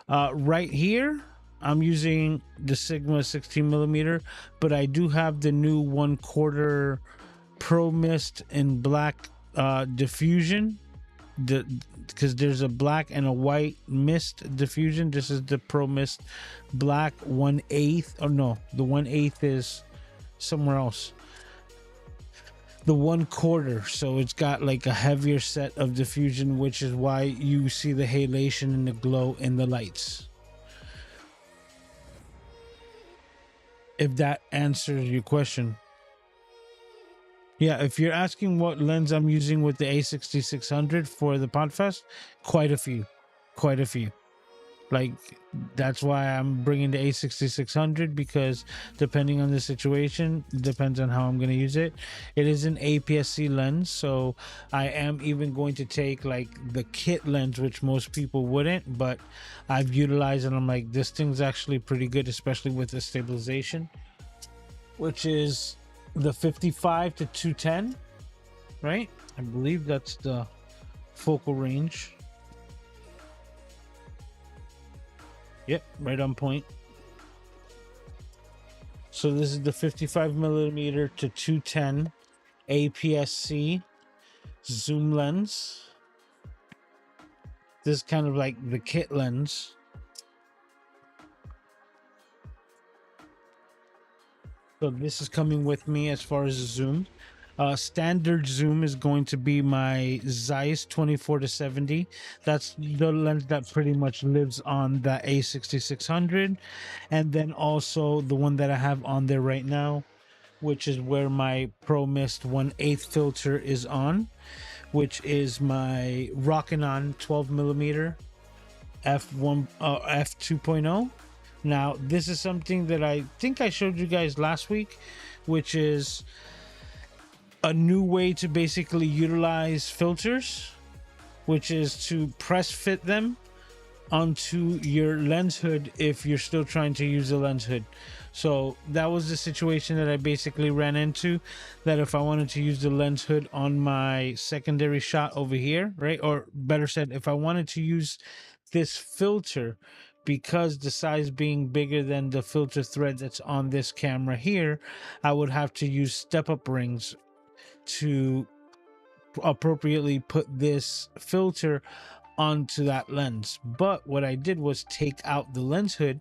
Right here, I'm using the Sigma 16 millimeter, but I do have the new 1/4 Pro Mist in black diffusion. Because there's a black and a white mist diffusion. This is the Pro Mist black 1/8. Oh no, the 1/8 is somewhere else. The 1/4, so it's got like a heavier set of diffusion, which is why you see the halation and the glow in the lights. If that answers your question. Yeah, if you're asking what lens I'm using with the A6600 for the Podfest, quite a few. Like, that's why I'm bringing the A6600, because depending on the situation, depends on how I'm going to use it. It is an APS-C lens, so I am even going to take like the kit lens, which most people wouldn't, but I've utilized, and I'm like, this thing's actually pretty good, especially with the stabilization, which is the 55 to 210, right? I believe that's the focal range. Yep, right on point. So this is the 55 millimeter to 210 APS-C zoom lens. This is kind of like the kit lens. So this is coming with me as far as the zoom. Standard zoom is going to be my Zeiss 24-70. That's the lens that pretty much lives on the A6600, and then also the one that I have on there right now, which is where my Pro Mist 1/8 filter is on, which is my Rockin' 12 millimeter f2.0. Now this is something that I think I showed you guys last week, which is a new way to basically utilize filters, which is to press fit them onto your lens hood if you're still trying to use the lens hood. So that was the situation that I basically ran into, that if I wanted to use the lens hood on my secondary shot over here, right, or better said, if I wanted to use this filter, because the size being bigger than the filter thread that's on this camera here, I would have to use step-up rings to appropriately put this filter onto that lens. But what I did was take out the lens hood,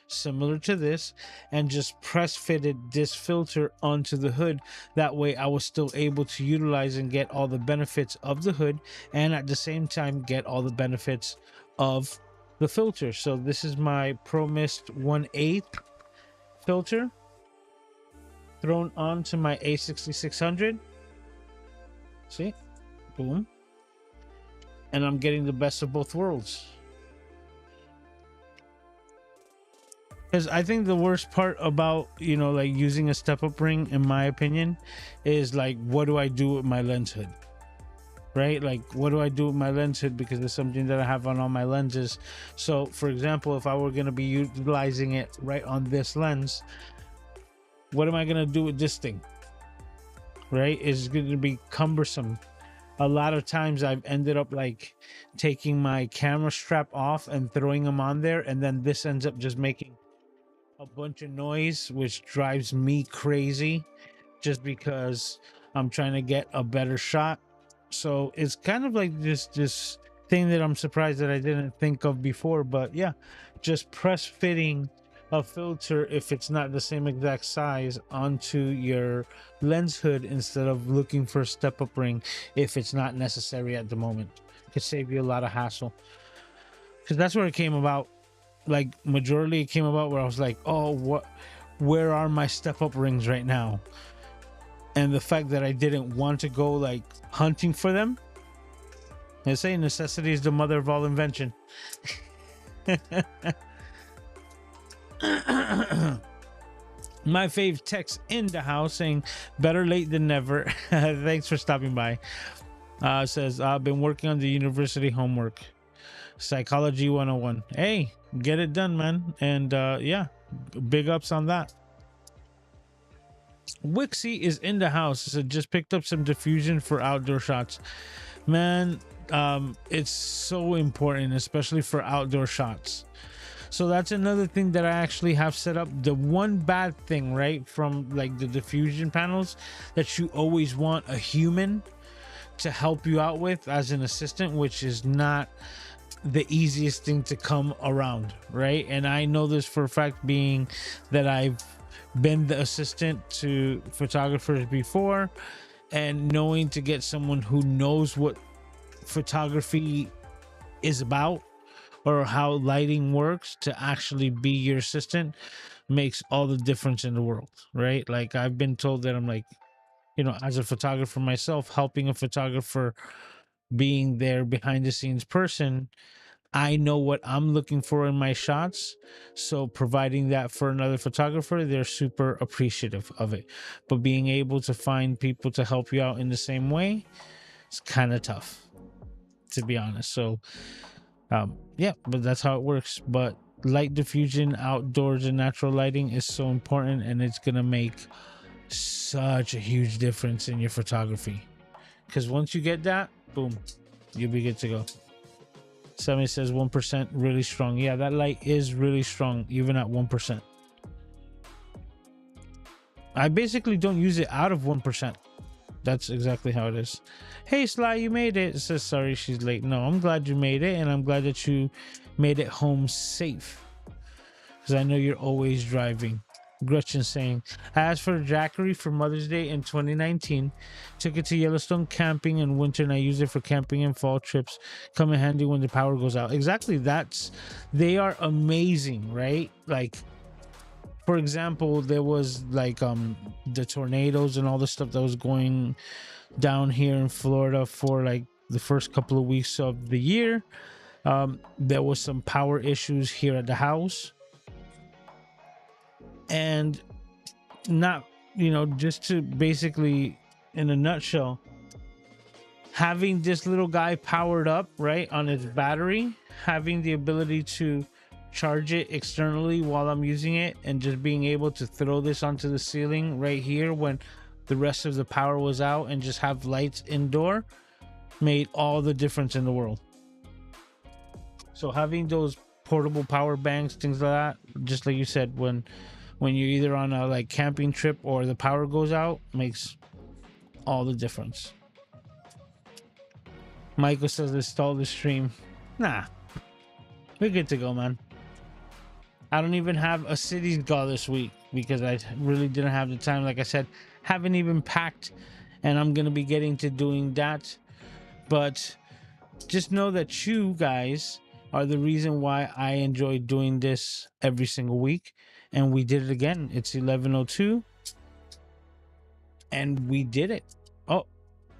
similar to this, and just press fitted this filter onto the hood. That way I was still able to utilize and get all the benefits of the hood, and at the same time get all the benefits of the filter. So this is my Pro Mist 1/8 filter thrown onto my A6600. See, boom, and I'm getting the best of both worlds. Because I think the worst part about, you know, like using a step-up ring, in my opinion, is like, what do I do with my lens hood? right? Like, what do I do with my lens hood? Because it's something that I have on all my lenses. So for example, if I were going to be utilizing it right on this lens, what am I going to do with this thing? Right? It's going to be cumbersome. A lot of times I've ended up like taking my camera strap off and throwing them on there, and then this ends up just making a bunch of noise, which drives me crazy just because I'm trying to get a better shot. So it's kind of like this thing that I'm surprised that I didn't think of before. But yeah, just press fitting a filter, if it's not the same exact size, onto your lens hood instead of looking for a step-up ring if it's not necessary at the moment. It could save you a lot of hassle, because that's where it came about. Like, majority it came about where I was like, oh, where are my step-up rings right now? And the fact that I didn't want to go like hunting for them. They say necessity is the mother of all invention. My fave text in the house saying better late than never. Thanks for stopping by. Says I've been working on the university homework, psychology 101. Hey, get it done, man. And yeah, big ups on that. Wixie is in the house. So just picked up some diffusion for outdoor shots. Man, it's so important, especially for outdoor shots. So that's another thing that I actually have set up. The one bad thing, right, from like the diffusion panels, that you always want a human to help you out with as an assistant, which is not the easiest thing to come around, right? And I know this for a fact, being that I've been the assistant to photographers before, and knowing to get someone who knows what photography is about or how lighting works to actually be your assistant makes all the difference in the world, right? Like, I've been told that I'm like, you know, as a photographer myself, helping a photographer, being their behind the scenes person, I know what I'm looking for in my shots. So providing that for another photographer, they're super appreciative of it. But being able to find people to help you out in the same way, it's kind of tough, to be honest. So yeah, but that's how it works. But light diffusion outdoors and natural lighting is so important, and it's gonna make such a huge difference in your photography, because once you get that, boom, you'll be good to go. Somebody says 1% really strong. Yeah, that light is really strong even at 1%. I basically don't use it out of 1%. That's exactly how it is. Hey Sly, you made it. It says sorry she's late. No, I'm glad you made it, and I'm glad that you made it home safe, because I know you're always driving. Gretchen saying, I asked for a Jackery for Mother's Day in 2019. Took it to Yellowstone camping in winter, and I use it for camping and fall trips. Come in handy when the power goes out. Exactly. They are amazing, right? Like, for example, there was like the tornadoes and all the stuff that was going down here in Florida for like the first couple of weeks of the year. There was some power issues here at the house. And not, you know, just to basically, in a nutshell, having this little guy powered up, right, on its battery, having the ability to charge it externally while I'm using it, and just being able to throw this onto the ceiling right here when the rest of the power was out and just have lights indoor, made all the difference in the world. So having those portable power banks, things like that, just like you said, when you're either on a like camping trip or the power goes out, makes all the difference. Michael says install the stream. Nah, we're good to go, man. I don't even have a cities goal this week because I really didn't have the time. Like I said, haven't even packed, and I'm gonna be getting to doing that. But just know that you guys are the reason why I enjoy doing this every single week. And we did it again. It's 11:02, and we did it. Oh,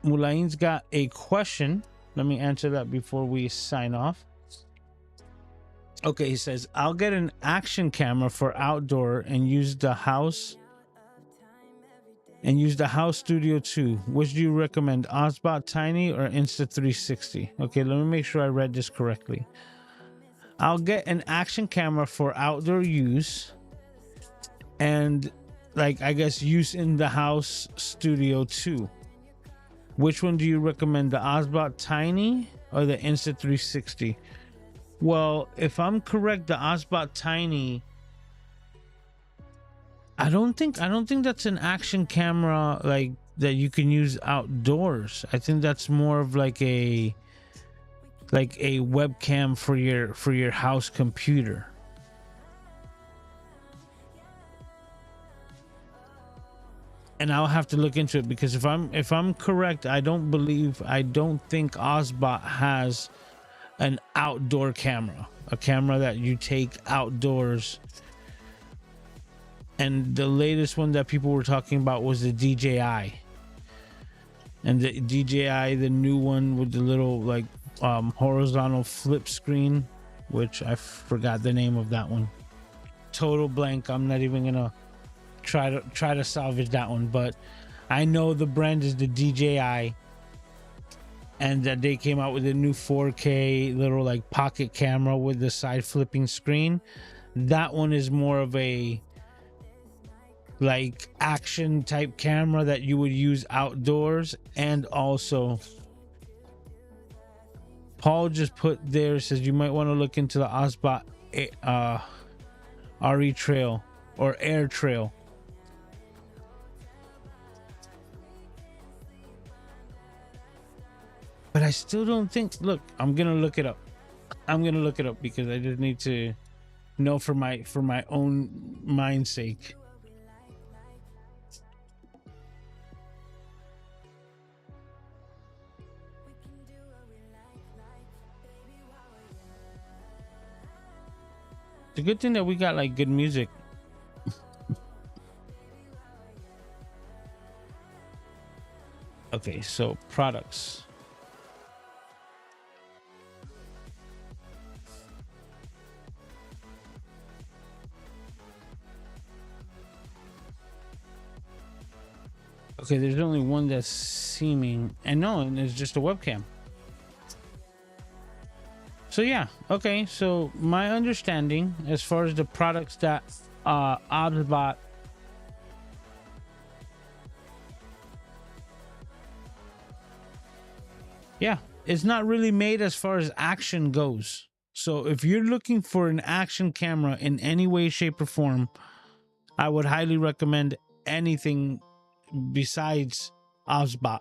Mulain's got a question. Let me answer that before we sign off. Okay, he says, I'll get an action camera for outdoor and use the house and use the House Studio 2. Which do you recommend, Osbot Tiny or Insta360? Okay, let me make sure I read this correctly. I'll get an action camera for outdoor use and, like, I guess use in the House Studio 2. Which one do you recommend, the Osbot Tiny or the Insta360? Well, if I'm correct, the Osbot Tiny, I don't think that's an action camera like that you can use outdoors. I think that's more of like a webcam for your house computer. And I'll have to look into it, because if I'm correct, I don't think Osbot has an outdoor camera, a camera that you take outdoors. And the latest one that people were talking about was the DJI. And the DJI, the new one with the little like horizontal flip screen, which I forgot the name of that one. Total blank. I'm not even gonna try to salvage that one, but I know the brand is the DJI, and that they came out with a new 4K little like pocket camera with the side flipping screen. That one is more of a like action type camera that you would use outdoors. And also, Paul just put there, says you might want to look into the Osbot RE Trail or Air Trail. But I still don't think, look, I'm gonna look it up. Because I just need to know for my own mind's sake. It's a good thing that we got like good music. Okay, so products. Okay, there's only one that's seeming, and no, and it's just a webcam. So yeah, okay, so my understanding as far as the products that Osbot it's not really made as far as action goes. So if you're looking for an action camera in any way, shape, or form, I would highly recommend anything besides Osbot,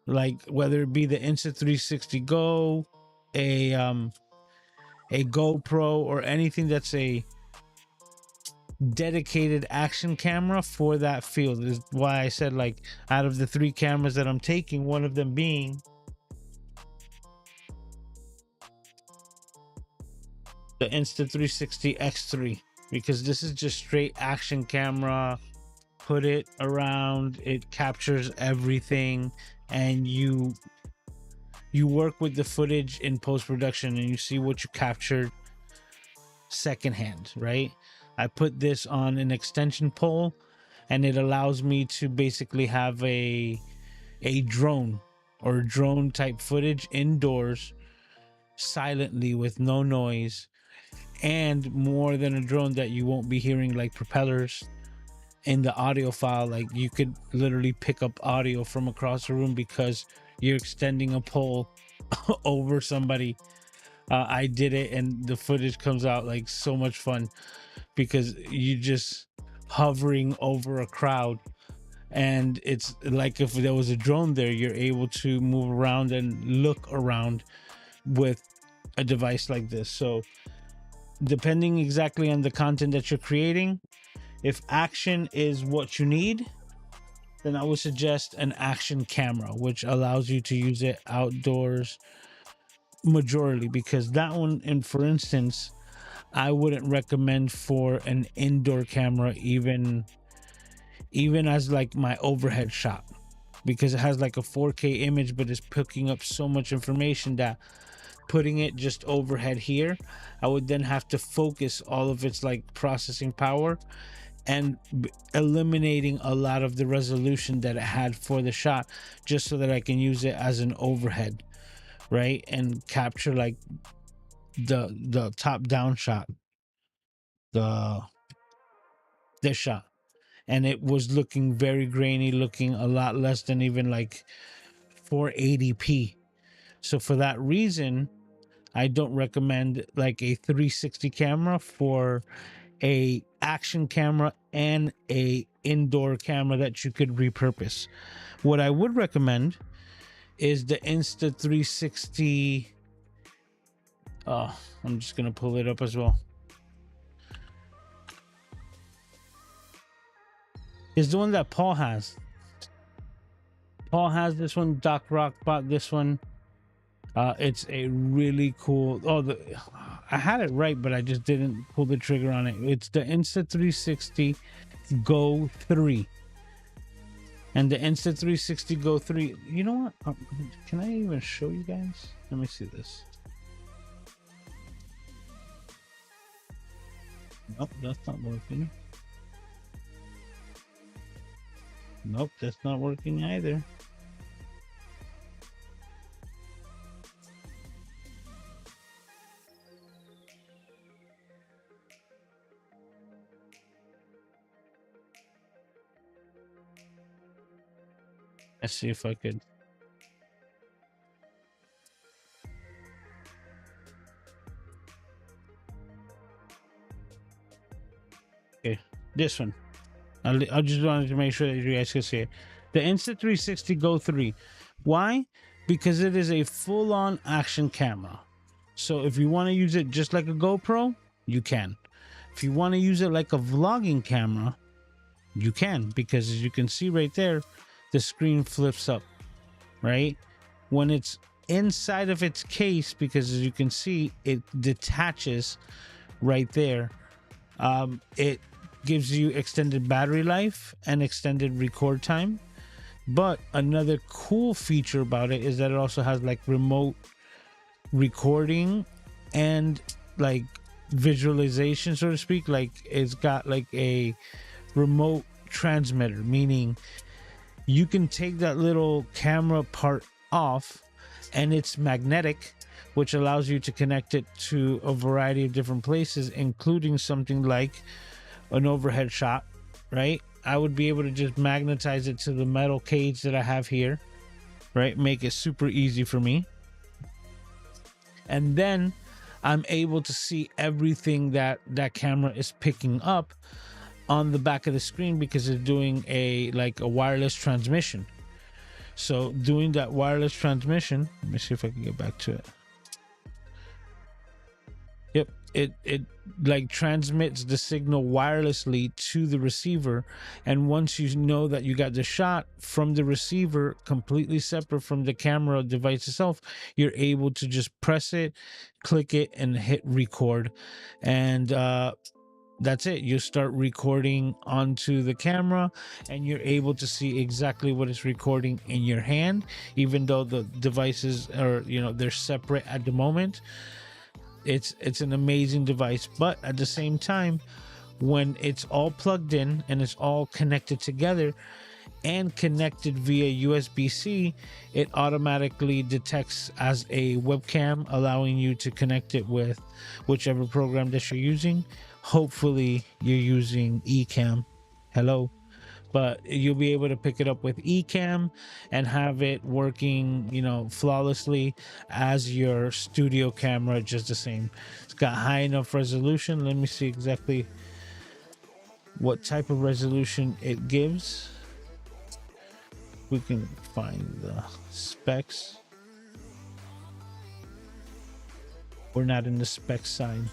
like whether it be the Insta360 Go, a GoPro, or anything that's a dedicated action camera for that field. Is why I said, like, out of the 3 cameras that I'm taking, one of them being the Insta360 X3, because this is just straight action camera. Put it around, it captures everything, and you work with the footage in post-production and you see what you captured secondhand, right? I put this on an extension pole, and it allows me to basically have a drone or drone type footage indoors silently with no noise, and more than a drone, that you won't be hearing like propellers in the audio file. Like, you could literally pick up audio from across the room because you're extending a pole over somebody. I did it, and the footage comes out like so much fun because you just hovering over a crowd, and it's like if there was a drone there, you're able to move around and look around with a device like this. So depending exactly on the content that you're creating, if action is what you need, then I would suggest an action camera, which allows you to use it outdoors majorly, because that one, and for instance, I wouldn't recommend for an indoor camera, even as like my overhead shot, because it has like a 4K image, but it's picking up so much information that putting it just overhead here, I would then have to focus all of its like processing power and eliminating a lot of the resolution that it had for the shot, just so that I can use it as an overhead, right, and capture like the top down shot, the this shot. And it was looking very grainy, looking a lot less than even like 480p. So for that reason, I don't recommend like a 360 camera for a action camera and a indoor camera that you could repurpose. What I would recommend is the Insta360. I'm just gonna pull it up as well. It's the one that Paul has. Paul has this one. Doc Rock bought this one. It's a really cool. I had it right, but I just didn't pull the trigger on it. It's the Insta360 Go 3. And the Insta360 Go 3. You know what? Can I even show you guys? Let me see this. Nope, that's not working. Nope, that's not working either. Let's see if I could. Okay, this one. I just wanted to make sure that you guys could see it. The Insta360 Go 3. Why? Because it is a full-on action camera. So if you want to use it just like a GoPro, you can. If you want to use it like a vlogging camera, you can. Because as you can see right there, the screen flips up, right? When it's inside of its case, because as you can see, it detaches right there. It gives you extended battery life and extended record time. But another cool feature about it is that it also has like remote recording and like visualization, so to speak. Like it's got like a remote transmitter, meaning you can take that little camera part off and it's magnetic, which allows you to connect it to a variety of different places, including something like an overhead shot, right? I would be able to just magnetize it to the metal cage that I have here, right? Make it super easy for me. And then I'm able to see everything that that camera is picking up on the back of the screen, because it's doing a wireless transmission. So doing that wireless transmission, let me see if I can get back to it. Yep, it like transmits the signal wirelessly to the receiver, and once you know that you got the shot from the receiver completely separate from the camera device itself, you're able to just press it, click it, and hit record, and that's it. You start recording onto the camera, and you're able to see exactly what it's recording in your hand, even though the devices are, they're separate at the moment. It's an amazing device, but at the same time, when it's all plugged in and it's all connected together and connected via USB-C, it automatically detects as a webcam, allowing you to connect it with whichever program that you're using. Hopefully you're using Ecamm. Hello. But you'll be able to pick it up with Ecamm and have it working, flawlessly as your studio camera, just the same. It's got high enough resolution. Let me see exactly what type of resolution it gives. We can find the specs. We're not in the spec side.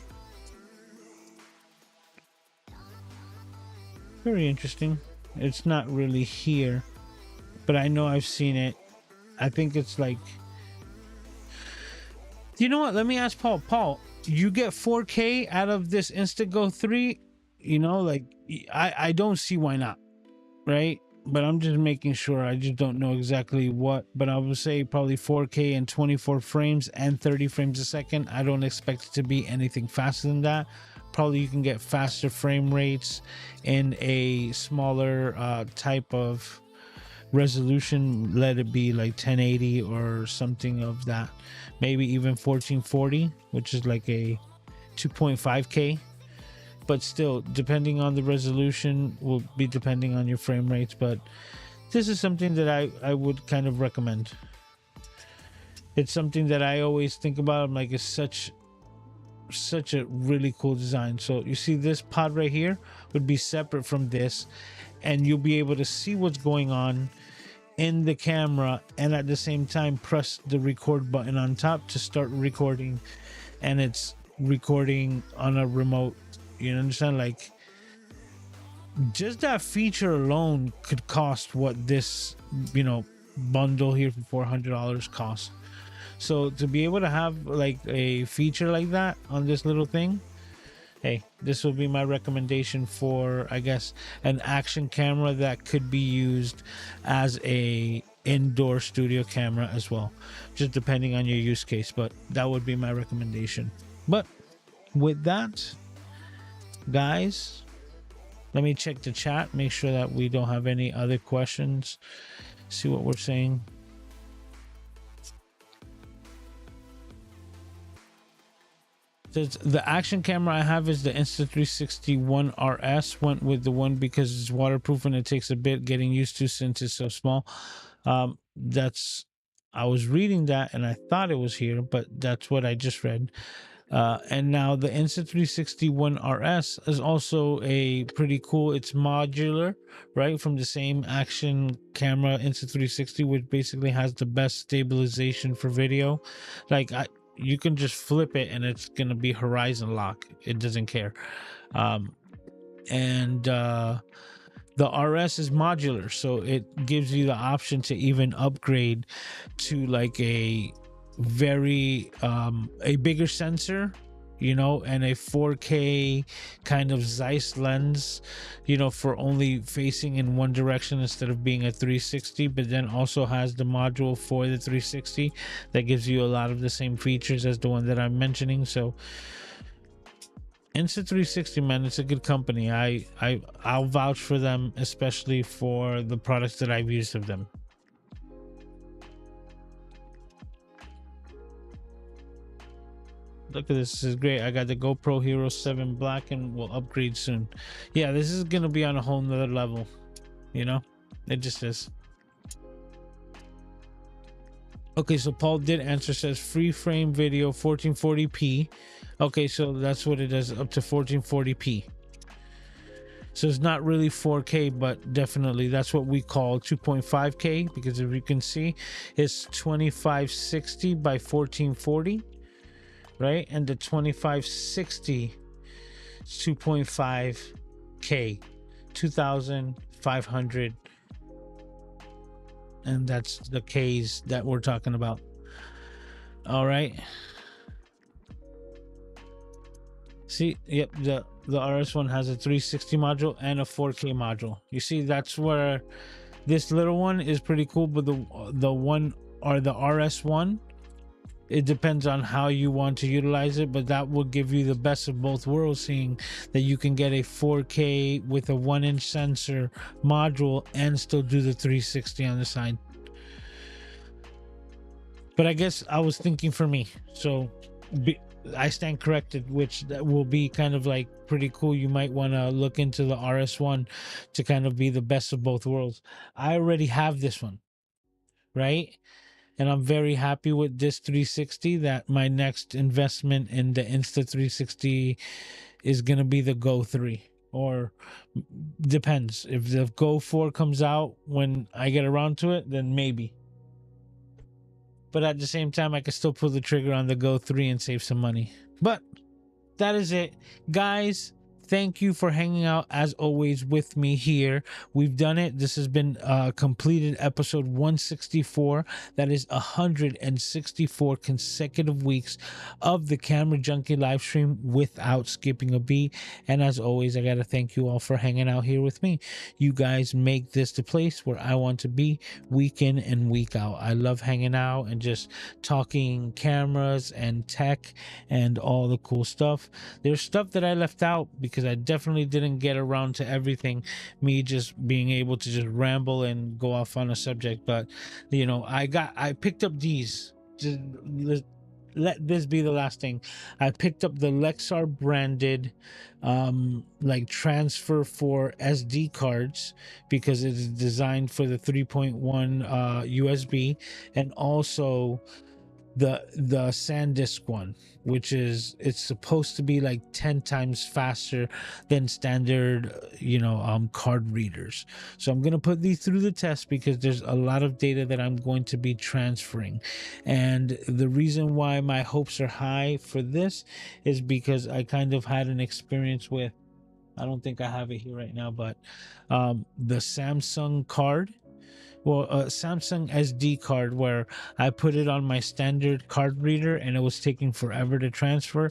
Very interesting. It's not really here, but I know I've seen it. I think it's like, you know what? Let me ask Paul. Paul, you get 4K out of this Instago 3? I don't see why not, right? But I'm just making sure. I just don't know exactly what, but I would say probably 4K and 24 frames and 30 frames a second. I don't expect it to be anything faster than that. probably you can get faster frame rates in a smaller type of resolution. Let it be like 1080 or something of that, maybe even 1440, which is like a 2.5K. But still, depending on the resolution will be depending on your frame rates. But this is something that I would kind of recommend. It's something that I always think about. I'm like, it's such a really cool design. So you see this pod right here would be separate from this, and you'll be able to see what's going on in the camera, and at the same time press the record button on top to start recording, and it's recording on a remote. You understand? Like, just that feature alone could cost what this, you know, bundle here for $400 costs. So to be able to have like a feature like that on this little thing, hey, this will be my recommendation for, I guess, an action camera that could be used as a indoor studio camera as well, just depending on your use case. But that would be my recommendation. But with that, guys, let me check the chat, make sure that we don't have any other questions, see what we're saying. The action camera I have is the Insta360 One RS. Went with the one because it's waterproof and it takes a bit getting used to since it's so small. That's, I was reading that and I thought it was here, but that's what I just read. And now the Insta360 One RS is also a pretty cool. It's modular, right? From the same action camera Insta360, which basically has the best stabilization for video. Like, you can just flip it and it's gonna be horizon lock. It doesn't care. The RS is modular, so it gives you the option to even upgrade to like a very a bigger sensor, you know, and a 4K kind of Zeiss lens, you know, for only facing in one direction instead of being a 360, but then also has the module for the 360 that gives you a lot of the same features as the one that I'm mentioning. So Insta360, man, it's a good company. I'll vouch for them, especially for the products that I've used of them. Look at this. This is great. I got the GoPro Hero 7 Black and will upgrade soon. Yeah, this is going to be on a whole nother level. You know? It just is. Okay, so Paul did answer, says free frame video 1440p. Okay, so that's what it is, up to 1440p. So it's not really 4K, but definitely that's what we call 2.5K, because if you can see, it's 2560 by 1440. Right, and the 2560 is 2.5K, 2,500, and that's the K's that we're talking about. All right. See, yep, the RS one has a 360 module and a 4K module. You see, that's where this little one is pretty cool, but the one, or the RS one, it depends on how you want to utilize it, but that will give you the best of both worlds, seeing that you can get a 4K with a 1-inch sensor module and still do the 360 on the side. But I guess I was thinking for me, so I stand corrected, which that will be kind of like pretty cool. You might want to look into the RS1 to kind of be the best of both worlds. I already have this one, right? And I'm very happy with this 360. That my next investment in the Insta360 is going to be the Go 3. Or depends. If the Go 4 comes out when I get around to it, then maybe. But at the same time, I can still pull the trigger on the Go 3 and save some money. But that is it. Guys, thank you for hanging out as always with me here. We've done it. This has been completed episode 164. That is 164 consecutive weeks of the Camera Junkie live stream without skipping a beat. And as always, I got to thank you all for hanging out here with me. You guys make this the place where I want to be week in and week out. I love hanging out and just talking cameras and tech and all the cool stuff. There's stuff that I left out because I definitely didn't get around to everything, me just being able to just ramble and go off on a subject. But I picked up these. Just let this be the last thing. I picked up the Lexar branded like transfer for SD cards because it is designed for the 3.1 USB, and also the SanDisk one, which is, it's supposed to be like 10 times faster than standard card readers. So I'm going to put these through the test because there's a lot of data that I'm going to be transferring, and the reason why my hopes are high for this is because I kind of had an experience with, I don't think I have it here right now, but the Samsung card, well, a Samsung SD card, where I put it on my standard card reader and it was taking forever to transfer.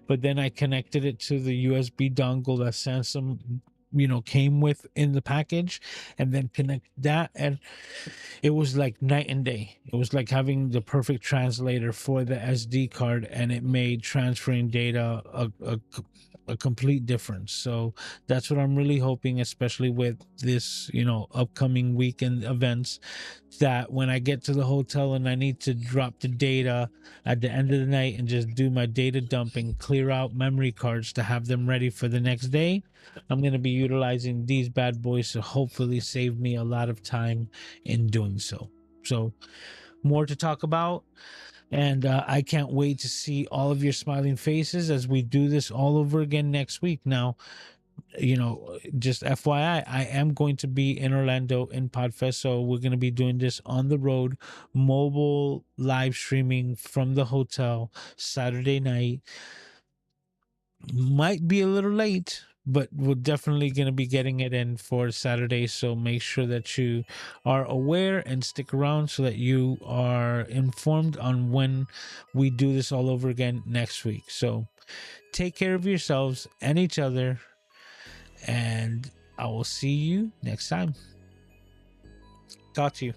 But then I connected it to the USB dongle that Samsung, came with in the package, and then connect that, and it was like night and day. It was like having the perfect translator for the SD card, and it made transferring data a complete difference. So that's what I'm really hoping, especially with this, upcoming weekend events, that when I get to the hotel and I need to drop the data at the end of the night and just do my data dump and clear out memory cards to have them ready for the next day, I'm going to be utilizing these bad boys to hopefully save me a lot of time in doing so. So, more to talk about. And I can't wait to see all of your smiling faces as we do this all over again next week. Now, just FYI, I am going to be in Orlando in Podfest. So we're going to be doing this on the road, mobile live streaming from the hotel Saturday night. Might be a little late, but we're definitely going to be getting it in for Saturday. So make sure that you are aware and stick around so that you are informed on when we do this all over again next week. So take care of yourselves and each other, and I will see you next time. Talk to you.